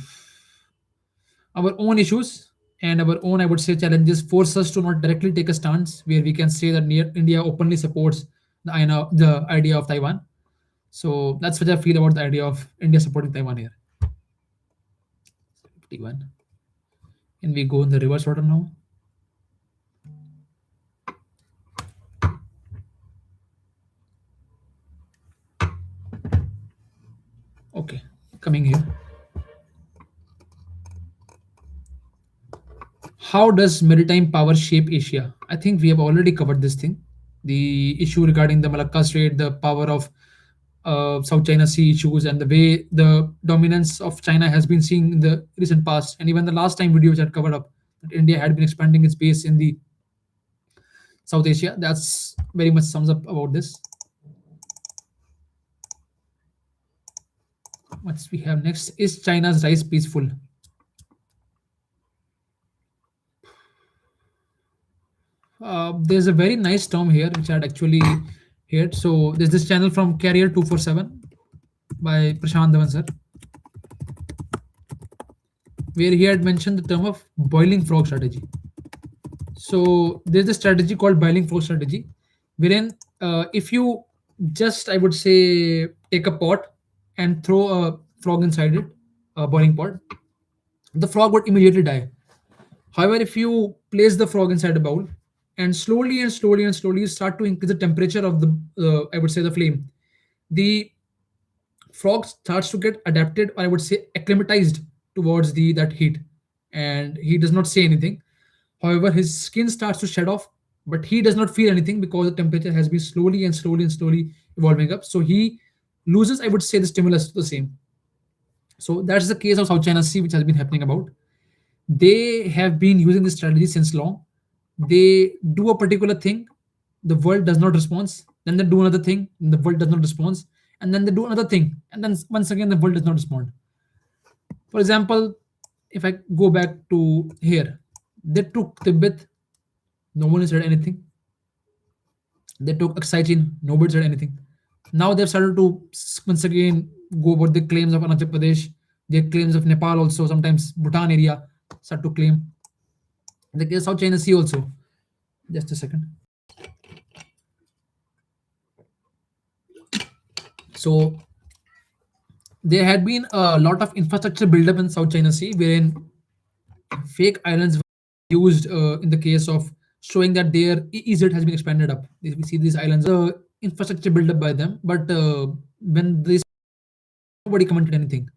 own issues and our own, I would say, challenges force us to not directly take a stance where we can say that India openly supports the idea of Taiwan. So that's what I feel about the idea of India supporting Taiwan here. 51. Can we go in the reverse order now? Okay, coming here. How does maritime power shape Asia? I think we have already covered this thing. The issue regarding the Malacca Strait, the power of South China Sea issues, and the way the dominance of China has been seen in the recent past, and even the last time video which I had covered up, that India had been expanding its base in the South Asia. That's very much sums up about this. What we have next is China's rise peaceful. There's a very nice term here which I had actually heard. So there's this channel from Carrier 247 by Prashant Dhawan sir, where he had mentioned the term of boiling frog strategy. So there's a strategy called boiling frog strategy, wherein if you just, I would say, take a pot and throw a frog inside it, a boiling pot, the frog would immediately die. However, if you place the frog inside a bowl and slowly and slowly and slowly start to increase the temperature of the, I would say, the flame, the frog starts to get adapted, or I would say acclimatized towards the that heat, and he does not say anything. However, his skin starts to shed off, but he does not feel anything because the temperature has been slowly and slowly and slowly evolving up. So he loses, I would say, the stimulus to the same. So that's the case of South China Sea, which has been happening about. They have been using this strategy since long. They do a particular thing, the world does not respond. Then they do another thing, and the world does not respond. And then they do another thing, and then once again the world does not respond. For example, if I go back to here, they took Tibet, no one said anything. They took Aksai Chin, nobody said anything. Now they've started to once again go about the claims of Arunachal Pradesh, their claims of Nepal also, sometimes Bhutan area start to claim. The case South China Sea also. Just a second. So there had been a lot of infrastructure buildup in South China Sea, wherein fake islands were used in the case of showing that their EEZ has been expanded up. We see these islands, infrastructure built up by them, but when this nobody commented anything.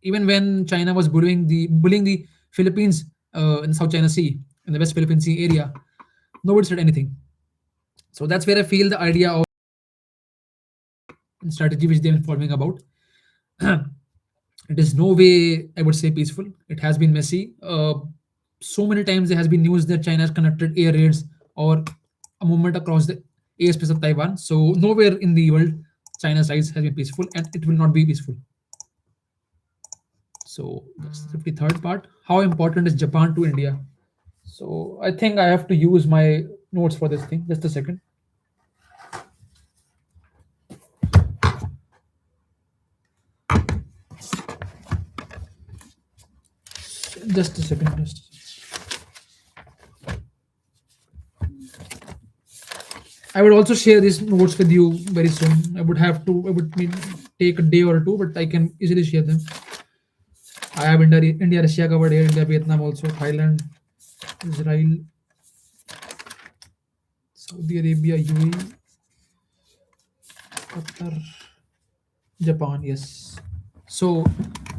Even when China was bullying the Philippines in South China Sea, in the West Philippine Sea area, nobody said anything. So that's where I feel the idea of strategy which they've been following about. It is no way, I would say, peaceful. It has been messy. So many times there has been news that China has conducted air raids or a movement across the airspace of Taiwan. So nowhere in the world China's rise has been peaceful, and it will not be peaceful. So that's the 53rd part. How important is Japan to India? So I think I have to use my notes for this thing. Just a second. Just a second. I would also share these notes with you very soon. I would have to. I would take a day or two, but I can easily share them. I have India, Russia covered here. India, Vietnam also, Thailand, Israel, Saudi Arabia, UAE, Qatar, Japan. Yes. So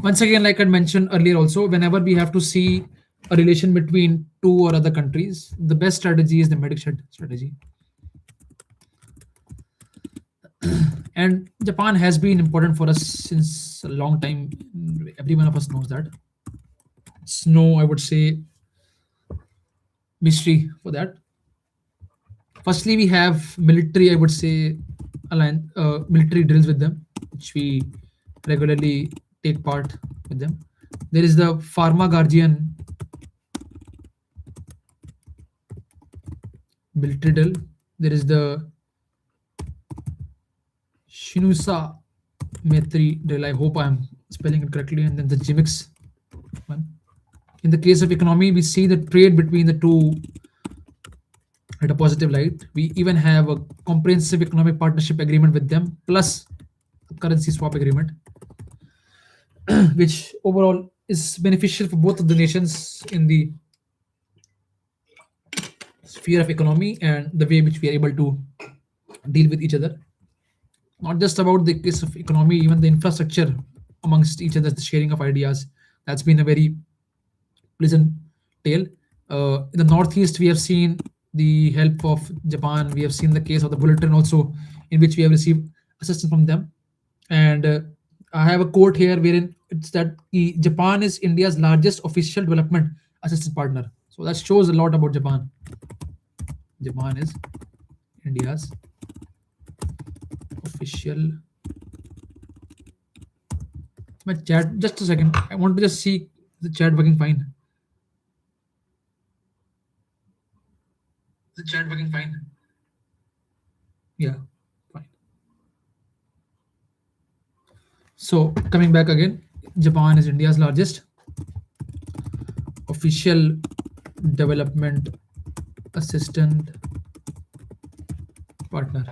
once again, like I mentioned earlier, also whenever we have to see a relation between two or other countries, the best strategy is the medic strategy. And Japan has been important for us since a long time. Every one of us knows that. It's no, I would say, mystery for that. Firstly, we have military, I would say, military drills with them, which we regularly take part with them. There is the Pharma Guardian military drill. There is the Shinusa Metri Del. I hope I'm spelling it correctly. And then the Jimix one. In the case of economy, we see the trade between the two at a positive light. We even have a comprehensive economic partnership agreement with them, plus a currency swap agreement, which overall is beneficial for both of the nations in the sphere of economy and the way which we are able to deal with each other. Not just about the case of economy, even the infrastructure amongst each other, the sharing of ideas. That's been a very pleasant tale. In the northeast, we have seen the help of Japan. We have seen the case of the bullet train also, in which we have received assistance from them. And I have a quote here wherein it's that Japan is India's largest official development assistance partner. So that shows a lot about Japan. Japan is India's official. My chat, just a second. I want to just see the chat working fine. The chat working fine. Yeah, fine. So coming back again, Japan is India's largest official development assistant partner.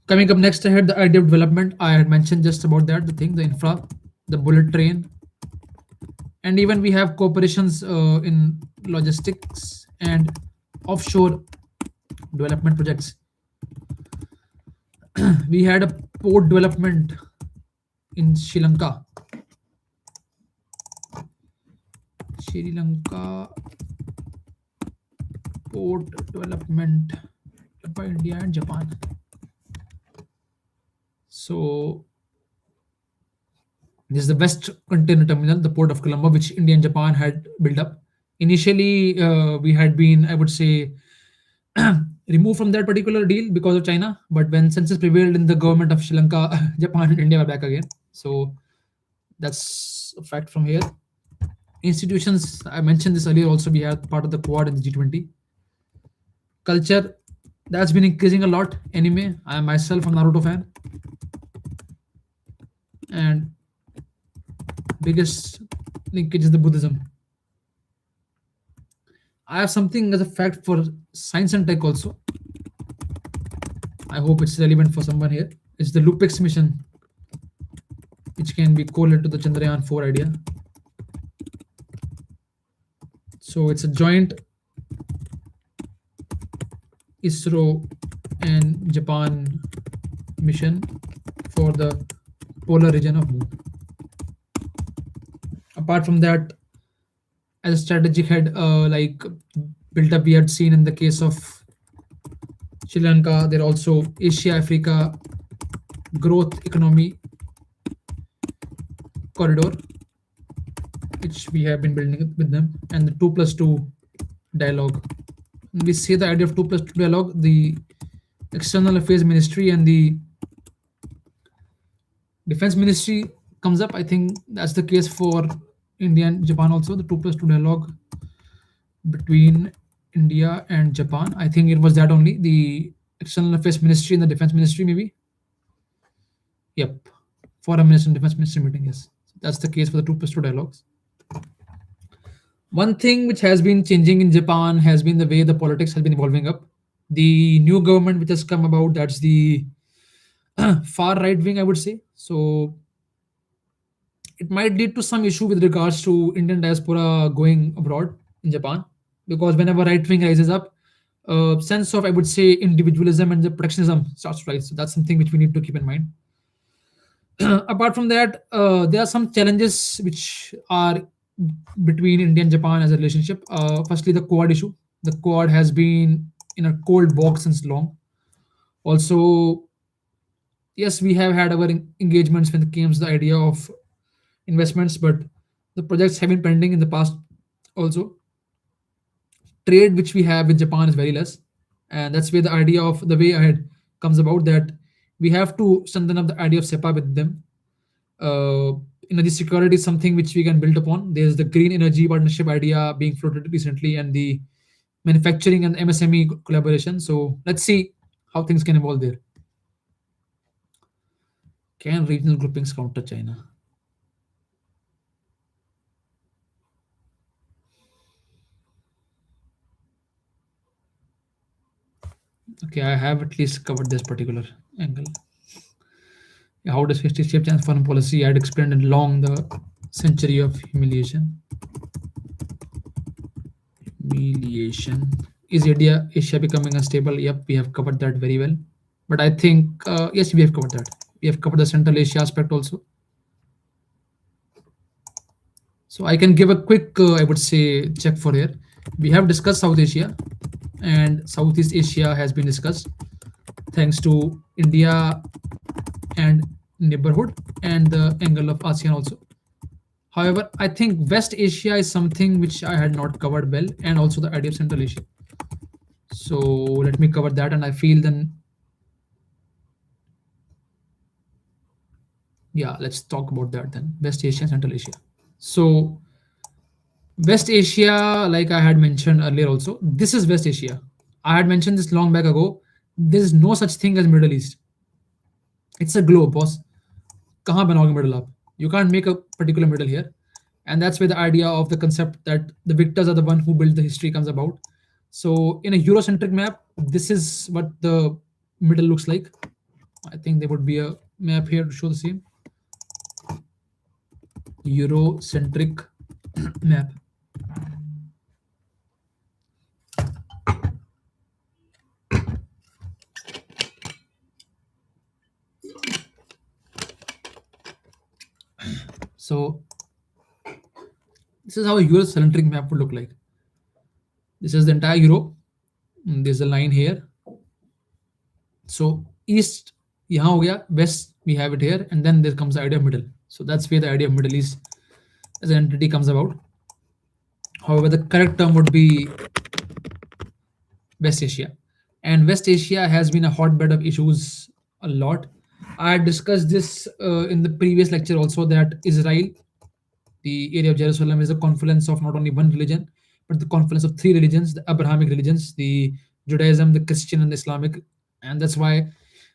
Coming up next, I had the idea of development. I had mentioned just about that, the thing, the infra, the bullet train, and even we have cooperations in logistics and offshore development projects. We had a port development in Sri Lanka. Sri Lanka port development by India and Japan. So this is the West Container Terminal, the port of Colombo, which India and Japan had built up. Initially, we had been, I would say, removed from that particular deal because of China. But when census prevailed in the government of Sri Lanka, Japan and India were back again. So that's a fact from here. Institutions, I mentioned this earlier also, we have part of the Quad and the G20. Culture, that's been increasing a lot. Anime, I am myself a Naruto fan. And biggest linkage is the Buddhism. I have something as a fact for science and tech also. I hope it's relevant for someone here. It's the Lupix mission, which can be correlated to the Chandrayaan 4 idea. So it's a joint ISRO and Japan mission for the polar region of Moon. Apart from that, as a strategic head, like built up, we had seen in the case of Sri Lanka, there also Asia Africa growth economy corridor, which we have been building with them, and the 2+2 dialogue. We see the idea of 2+2 dialogue, the External Affairs Ministry and the Defense Ministry comes up. I think that's the case for India and Japan also, the 2+2 dialogue between India and Japan. I think it was that only, the External Affairs Ministry and the Defense Ministry, maybe. Yep, Foreign Minister and Defense Ministry meeting, yes. That's the case for the 2+2 dialogues. One thing which has been changing in Japan has been the way the politics has been evolving up. The new government which has come about, that's the far right wing, I would say. So it might lead to some issue with regards to Indian diaspora going abroad in Japan, because whenever right wing rises up, sense of, I would say, individualism and the protectionism starts to rise. So that's something which we need to keep in mind. Apart from that, there are some challenges which are between India and Japan as a relationship. Firstly, the Quad issue. The Quad has been in a cold box since long. Also, yes, we have had our engagements when it comes to the idea of investments, but the projects have been pending in the past also. Trade which we have with Japan is very less, and that's where the idea of the way ahead comes about, that we have to strengthen up the idea of SEPA with them. Energy security is something which we can build upon. There's the green energy partnership idea being floated recently, and the manufacturing and MSME collaboration. So let's see how things can evolve there. Can regional groupings counter China? Okay, I have at least covered this particular angle. How does history shape China's foreign policy? I had explained it along the century of humiliation. Humiliation. Is Asia becoming unstable? Yep, we have covered that very well. But I think, yes, we have covered that. We have covered the Central Asia aspect also. So I can give a quick, I would say, check for here. We have discussed South Asia, and Southeast Asia has been discussed thanks to India and neighborhood and the angle of ASEAN also. However, I think West Asia is something which I had not covered well, and also the idea of Central Asia. So let me cover that, and I feel then, yeah, let's talk about that then. West Asia and Central Asia. So West Asia, like I had mentioned earlier also, this is West Asia. I had mentioned this long back ago. There is no such thing as Middle East. It's a globe, boss. कहाँ बनाओगे middle आप? You can't make a particular middle here. And that's where the idea of the concept that the victors are the one who build the history comes about. So in a Eurocentric map, this is what the middle looks like. I think there would be a map here to show the same. Eurocentric map. So this is how a Eurocentric map would look like. This is the entire Europe. There's a line here. So east यहाँ हो गया, west we have it here, and then there comes the idea of middle. So that's where the idea of Middle East as an entity comes about. However, the correct term would be West Asia. And West Asia has been a hotbed of issues a lot. I had discussed this in the previous lecture also, that Israel, the area of Jerusalem, is a confluence of not only one religion, but the confluence of three religions, the Abrahamic religions, the Judaism, the Christian, and the Islamic. And that's why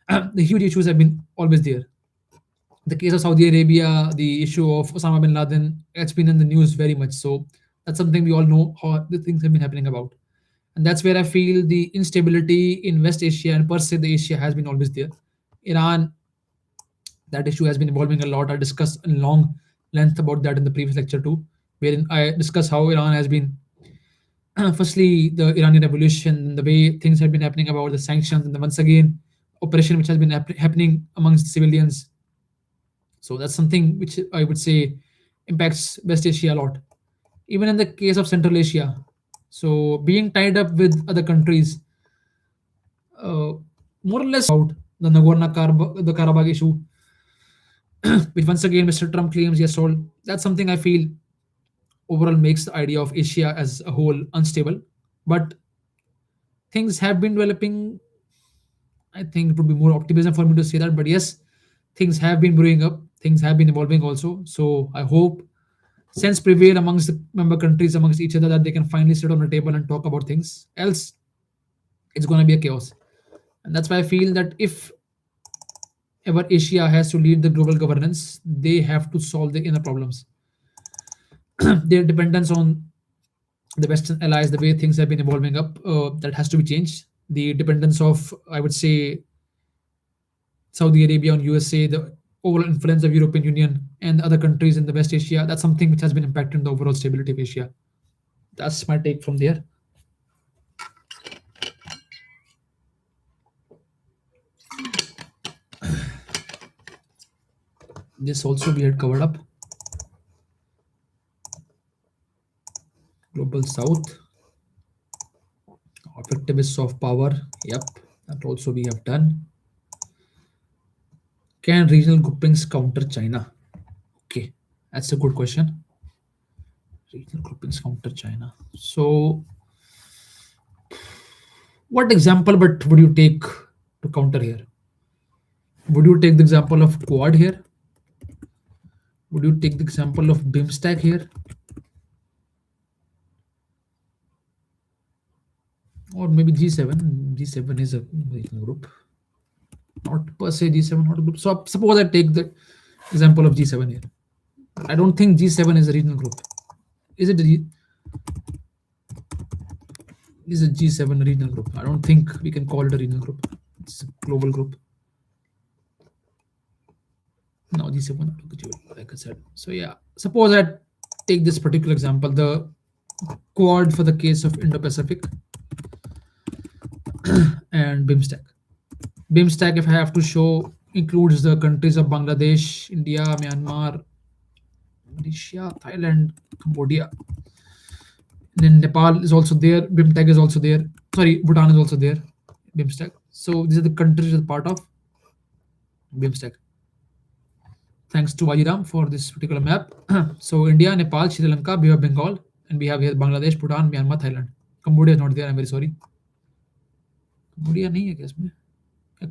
the huge issues have been always there. The case of Saudi Arabia, the issue of Osama bin Laden, it's been in the news very much. So that's something we all know how the things have been happening about. And that's where I feel the instability in West Asia and per se the Asia has been always there. Iran, that issue has been evolving a lot. I discussed in long length about that in the previous lecture too, wherein I discussed how Iran has been firstly the Iranian revolution, the way things have been happening about the sanctions, and the once again oppression which has been happening amongst civilians. So that's something which I would say impacts West Asia a lot. Even in the case of Central Asia, so being tied up with other countries, uh, more or less about the the Karabakh issue, which once again Mr. Trump claims he has solved. That's something I feel overall makes the idea of Asia as a whole unstable. But things have been developing. I think it would be more optimism for me to say that. But yes, things have been brewing up. Things have been evolving also. So I hope sense prevail amongst the member countries, amongst each other, that they can finally sit on the table and talk about things. Else, it's going to be a chaos. And that's why I feel that if ever Asia has to lead the global governance, they have to solve the inner problems. Their dependence on the Western allies, the way things have been evolving up, that has to be changed. The dependence of, I would say, Saudi Arabia on USA, the overall influence of European Union and other countries in the West Asia, that's something which has been impacting the overall stability of Asia. That's my take from there. This also we had covered up. Global South, effective is soft power. Yep, that also we have done. Can regional groupings counter China? Okay, that's a good question. Regional groupings counter China. So, what example but would you take to counter here? Would you take the example of Quad here? Would you take the example of BIMSTAC here? or maybe G7. G7 is a regional group, not per se G7, not a group. So suppose I take the example of G7 here. I don't think G7 is a regional group. Is it is a G7 a regional group? I don't think we can call it a regional group. It's a global group. No, G7, like I said. So yeah, suppose I take this particular example, the Quad for the case of Indo-Pacific and BIMSTEC. BIMSTEC, if I have to show, includes the countries of Bangladesh, India, Myanmar, Malaysia, Thailand, Cambodia. Then Nepal is also there. BIMSTEC is also there. Sorry, Bhutan is also there. BIMSTEC. So these are the countries that are part of BIMSTEC. Thanks to Wajiram for this particular map. So India, Nepal, Sri Lanka, Bay of Bengal, and we have here Bangladesh, Bhutan, Myanmar, Thailand. Cambodia is not there. I'm very sorry. Cambodia nahi hai kya isme?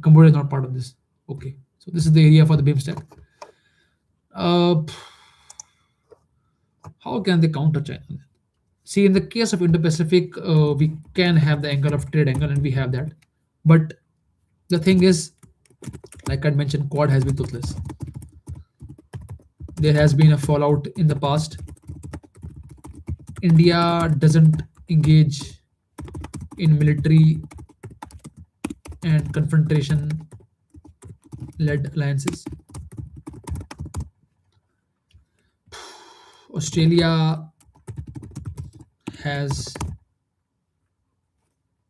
Cambodia is not part of this. Okay. So this is the area for the BIMSTEC. How can they counter China? See, in the case of Indo-Pacific, we can have the angle of trade angle, and we have that. But the thing is, like I mentioned, Quad has been toothless. There has been a fallout in the past. India doesn't engage in military and confrontation-led alliances. Australia has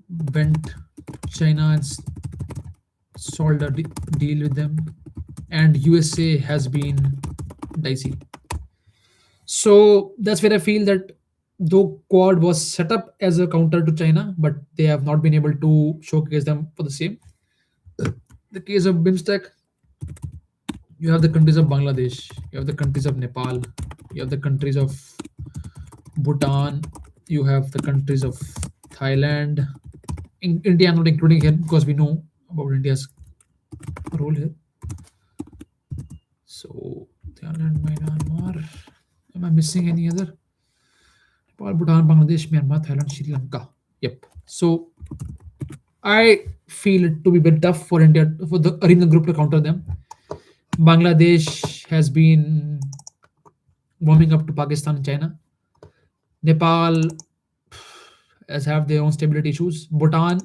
bent China and solved a deal with them, and USA has been dicey. So that's where I feel that though Quad was set up as a counter to China, but they have not been able to showcase them for the same. The case of BIMSTEC, you have the countries of Bangladesh, you have the countries of Nepal, you have the countries of Bhutan, you have the countries of Thailand. India, I'm not including here because we know about India's role here. So Thailand, Myanmar. Am I missing any other? Nepal, Bhutan, Bangladesh, Myanmar, Thailand, Sri Lanka. Yep. So I feel it to be very tough for India, for the arena group to counter them. Bangladesh has been warming up to Pakistan and China. Nepal has have their own stability issues. Bhutan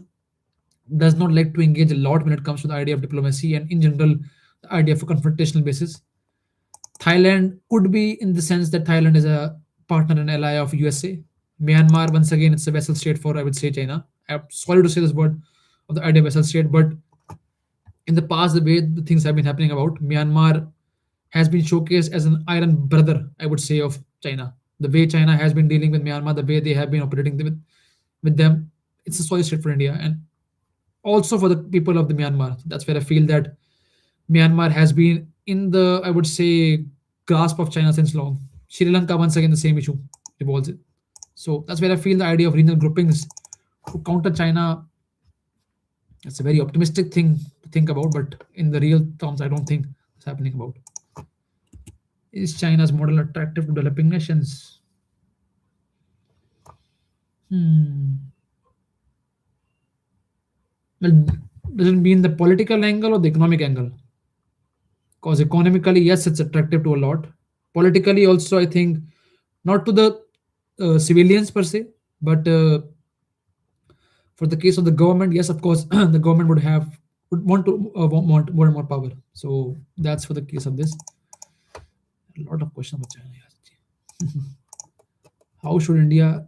does not like to engage a lot when it comes to the idea of diplomacy and in general the idea of a confrontational basis. Thailand could be in the sense that Thailand is a partner and ally of USA. Myanmar, once again, it's a vassal state for, I would say, China. I'm sorry to say this word of the idea of vassal state, but in the past, the way the things have been happening about Myanmar has been showcased as an iron brother, I would say, of China. The way China has been dealing with Myanmar, the way they have been operating with them, it's a solid state for India and also for the people of the Myanmar. That's where I feel that Myanmar has been in the, I would say, grasp of China since long. Sri Lanka, once again, the same issue revolves it. So that's where I feel the idea of regional groupings to counter China. It's a very optimistic thing to think about, but in the real terms, I don't think it's happening about. Is China's model attractive to developing nations? Hmm. Well, does it mean the political angle or the economic angle? Because economically, yes, it's attractive to a lot. Politically, also, I think not to the civilians per se, but for the case of the government, yes, of course, the government would want to want more and more power. So that's for the case of this. A lot of questions about China. Yes. How should India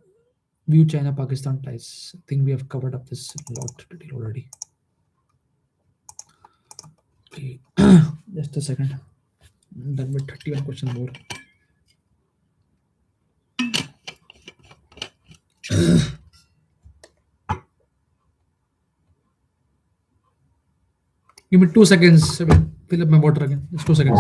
view China-Pakistan ties? I think we have covered up this a lot detail already. Okay, just a second. I'm done with 31 questions more. Give me 2 seconds. I will fill up my water again. Just 2 seconds.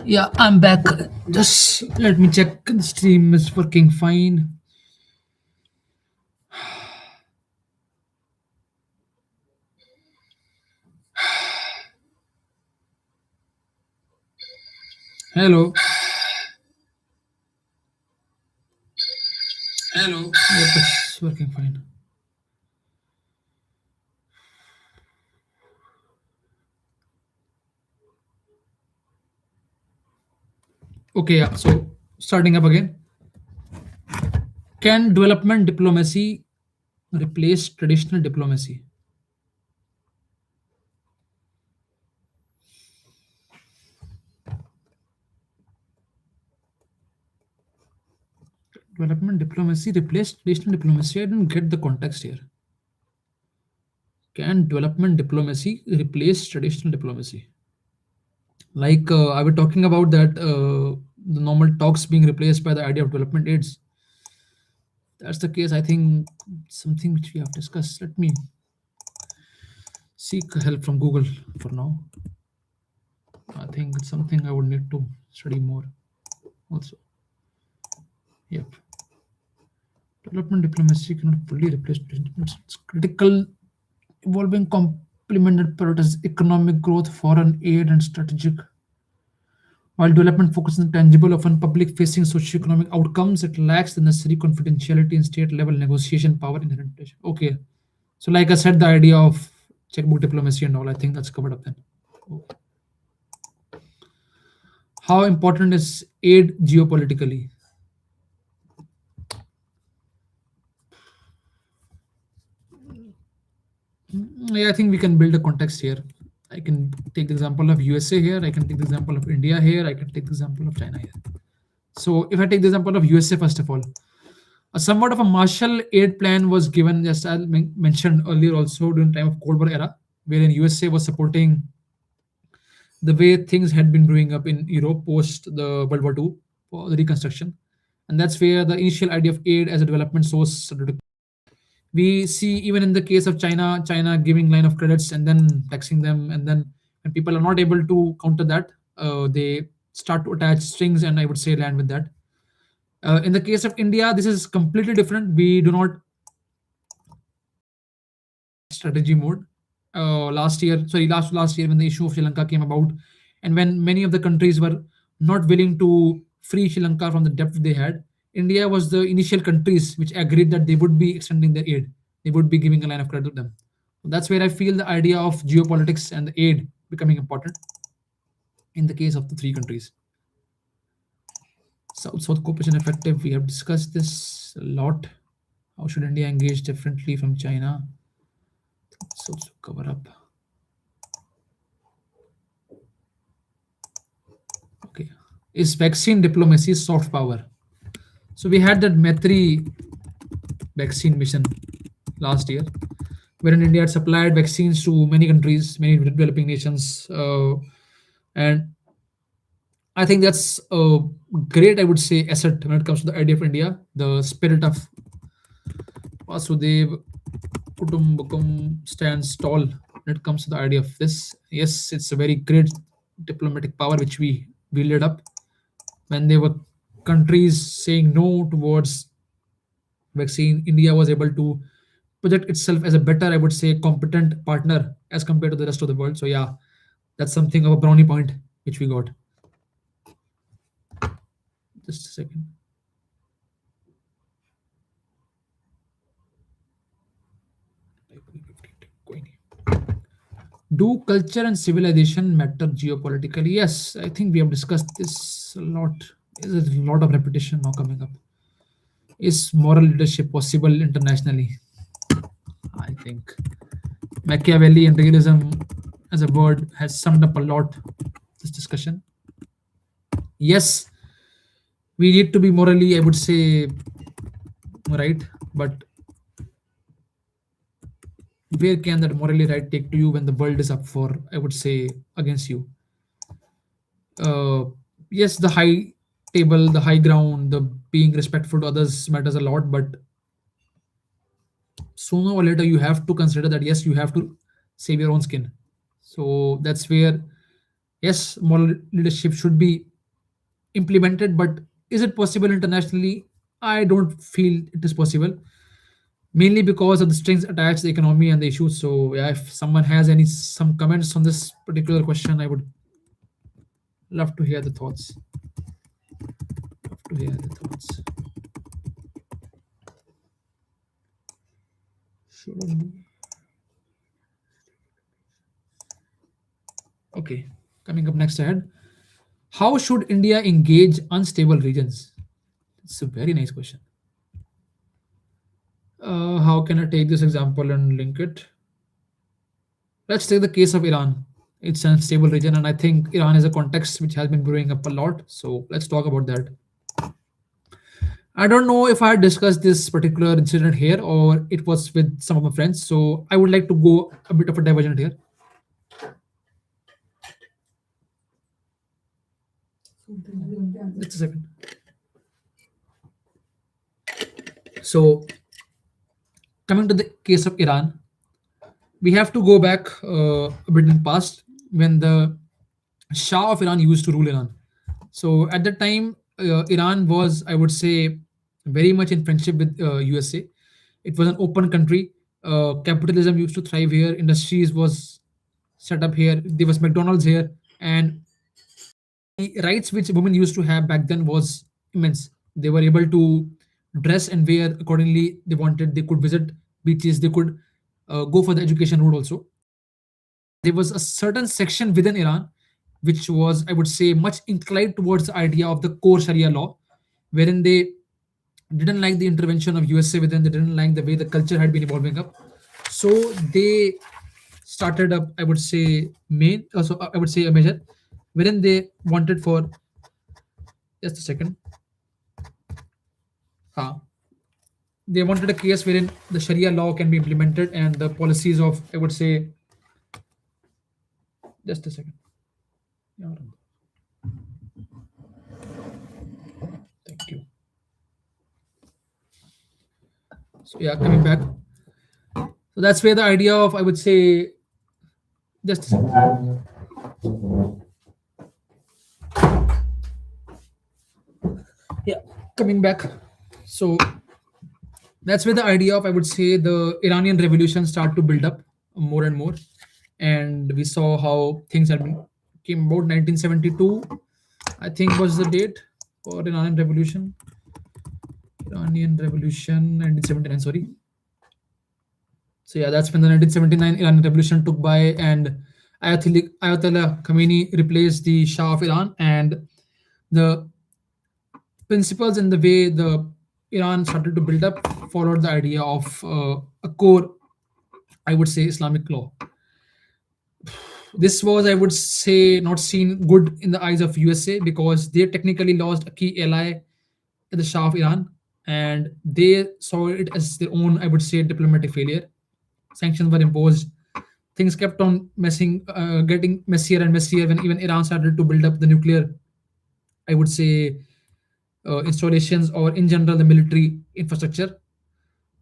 Yeah, I'm back. Just let me check the stream is working fine. Hello. Hello. Yep, it's working fine. Okay, yeah. So starting up again. Can development diplomacy replace traditional diplomacy? Development diplomacy replace traditional diplomacy? I didn't get the context here. Can development diplomacy replace traditional diplomacy? Like I was talking about that the normal talks being replaced by the idea of development aids. That's the case. I think something which we have discussed. Let me seek help from Google for now. I think it's something I would need to study more. Also, yep. Development diplomacy cannot fully replace traditional. It's critical, evolving, complemented prioritizes economic growth, foreign aid, and strategic. While development focuses on tangible, often public-facing socio-economic outcomes, it lacks the necessary confidentiality and state-level negotiation power inherent. Okay, so like I said, the idea of checkbook diplomacy and all, I think that's covered up then. How important is aid geopolitically? Yeah, I think we can build a context here. I can take the example of USA here. I can take the example of India here. I can take the example of China here. So if I take the example of USA first of all, a somewhat of a Marshall aid plan was given, as I mentioned earlier, also during the time of Cold War era, wherein USA was supporting the way things had been growing up in Europe post the World War II for the reconstruction, and that's where the initial idea of aid as a development source started to. We see even in the case of China giving line of credits and then taxing them, and then when people are not able to counter that, they start to attach strings and I would say land with that. In the case of India, this is completely different. We do not strategy mode. Last year when the issue of Sri Lanka came about, and when many of the countries were not willing to free Sri Lanka from the debt they had, India was the initial countries which agreed that they would be extending their aid. They would be giving a line of credit to them. That's where I feel the idea of geopolitics and the aid becoming important in the case of the three countries. South cooperation effective. We have discussed this a lot. How should India engage differently from China? So cover up. Okay. Is vaccine diplomacy soft power? So we had that Metri vaccine mission last year, wherein India had supplied vaccines to many countries, many developing nations, and I think that's a great, I would say, asset when it comes to the idea of India, the spirit of Vasudev Kutumbakam stands tall when it comes to the idea of this. Yes, it's a very great diplomatic power which we wielded up when there were countries saying no towards vaccine. India was able to project itself as a better, I would say, competent partner as compared to the rest of the world. So yeah, that's something of a brownie point which we got. Just a second. Do culture and civilization matter geopolitically? Yes, I think we have discussed this a lot. There's a lot of repetition now coming up. Is moral leadership possible internationally? I think Machiavelli and realism as a word has summed up a lot this discussion. Yes, we need to be morally, I would say, right, but where can that morally right take to you when the world is up for, I would say, against you? uh, yes, the high table, the high ground, the being respectful to others matters a lot. But sooner or later, you have to consider that yes, you have to save your own skin. So that's where yes, moral leadership should be implemented. But is it possible internationally? I don't feel it is possible, mainly because of the strings attached to the economy and the issues. So yeah, if someone has any some comments on this particular question, I would love to hear the thoughts. Love to hear the thoughts. Should Okay, coming up next ahead. How should India engage unstable regions? It's a very nice question. How can I take this example and link it? Let's take the case of Iran. It's an unstable region, and I think Iran is a context which has been brewing up a lot. So let's talk about that. I don't know if I discussed this particular incident here or it was with some of my friends. So I would like to go a bit of a divergent here. Just a second. So coming to the case of Iran, we have to go back a bit in past when the Shah of Iran used to rule Iran. So at that time, Iran was, I would say, very much in friendship with USA. It was an open country. Capitalism used to thrive here. Industries was set up here. There was McDonald's here, and the rights which women used to have back then was immense. They were able to dress and wear accordingly they wanted. They could visit beaches. They could go for the education route also. There was a certain section within Iran which was, I would say, much inclined towards the idea of the core Sharia law, wherein they didn't like the intervention of USA within, they didn't like the way the culture had been evolving up. So they started up, I would say, I would say a measure wherein they wanted for just a second. They wanted a case wherein the Sharia law can be implemented and the policies of, I would say, just a second. Yeah, thank you. So yeah, coming back. So that's where the idea of, I would say, just a second. Yeah, coming back. So that's where the idea of, I would say, the Iranian revolution start to build up more and more, and we saw how things had been came about 1972. I think was the date for Iranian revolution. Iranian revolution 1979. Sorry. So yeah, that's when the 1979 Iranian revolution took by, and Ayatollah Khamenei replaced the Shah of Iran, and the principles and the way the Iran started to build up followed the idea of a core, I would say, Islamic law. This was, I would say, not seen good in the eyes of USA because they technically lost a key ally, the Shah of Iran, and they saw it as their own, I would say, diplomatic failure. Sanctions were imposed. Things kept on getting messier and messier when even Iran started to build up the nuclear, I would say, installations or in general the military infrastructure.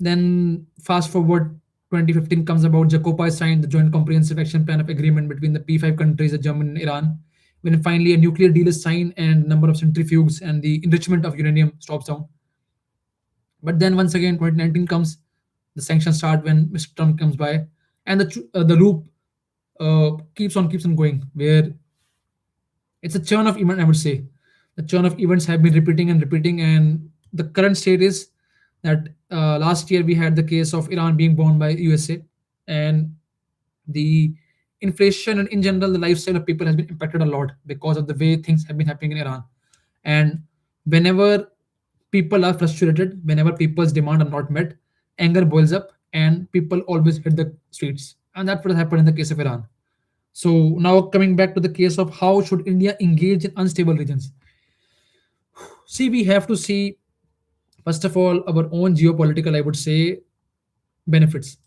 Then fast forward 2015 comes about. Jacopa signed the Joint Comprehensive Action Plan of Agreement between the P5 countries, Germany and Iran. When finally a nuclear deal is signed and number of centrifuges and the enrichment of uranium stops down. But then once again, 2019 comes, the sanctions start when Mr. Trump comes by, and the loop keeps on going, where it's a churn of events. I would say the churn of events have been repeating and repeating, and the current state is that last year we had the case of Iran being bombed by USA, and the inflation and in general the lifestyle of people has been impacted a lot because of the way things have been happening in Iran. And whenever people are frustrated, whenever people's demand are not met, anger boils up, and people always hit the streets, and that's what happened in the case of Iran. So now coming back to the case of how should India engage in unstable regions. See, we have to see first of all our own geopolitical, I would say, benefits.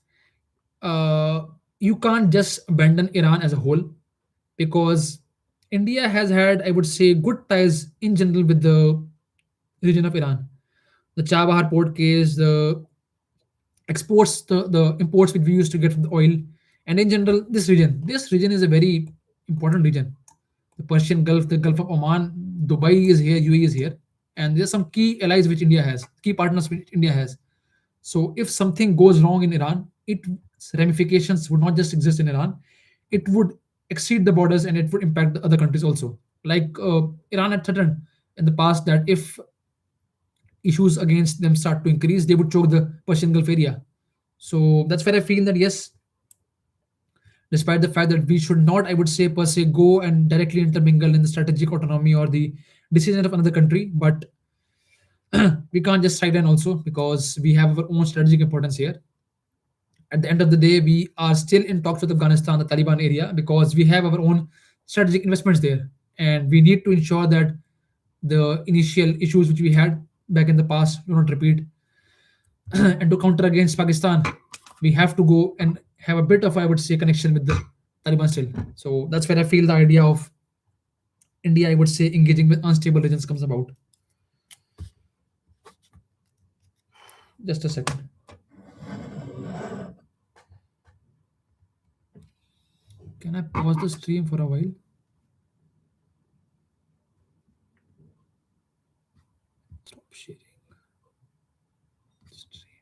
uh, you can't just abandon Iran as a whole because India has had, I would say, good ties in general with the region of Iran. The Chabahar port case, the exports, the imports which we used to get from the oil, and in general, this region is a very important region. The Persian Gulf, the Gulf of Oman, Dubai is here, UAE is here, and there's some key allies which India has, key partners which India has. So if something goes wrong in Iran, its ramifications would not just exist in Iran, it would exceed the borders and it would impact the other countries also. Like Iran had threatened in the past that if issues against them start to increase, they would choke the Persian Gulf area. So that's where I feel that yes, despite the fact that we should not, I would say, per se, go and directly intermingle in the strategic autonomy or the decision of another country, but we can't just sideline also because we have our own strategic importance here. At the end of the day, we are still in talks with Afghanistan, the Taliban area, because we have our own strategic investments there. And we need to ensure that the initial issues which we had back in the past do not repeat. And to counter against Pakistan, we have to go and have a bit of, I would say, connection with the Taliban still. So that's where I feel the idea of India, I would say, engaging with unstable regions comes about. Just a second. Can I pause the stream for a while? Stop sharing. Stream.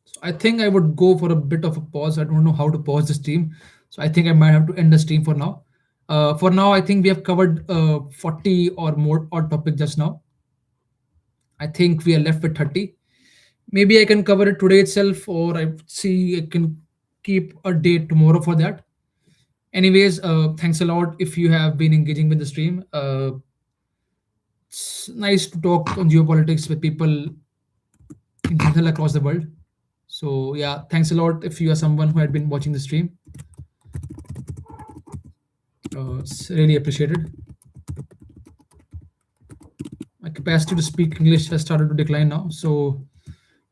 So I think I would go for a bit of a pause. I don't know how to pause the stream. So I think I might have to end the stream for now. For now, I think we have covered 40 or more odd topic just now. I think we are left with 30. Maybe I can cover it today itself, or I see I can keep a date tomorrow for that. Anyways, thanks a lot if you have been engaging with the stream. It's nice to talk on geopolitics with people in general across the world. So yeah, thanks a lot if you are someone who had been watching the stream. It's really appreciated. My capacity to speak English has started to decline now, so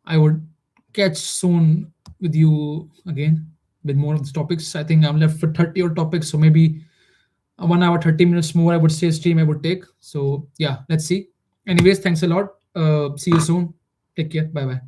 I would catch soon with you again with more of these topics. I think I'm left with 30 odd topics, so maybe 1 hour, 30 minutes more, I would say, stream I would take. So yeah, let's see. Anyways, thanks a lot. See you soon. Take care. Bye bye.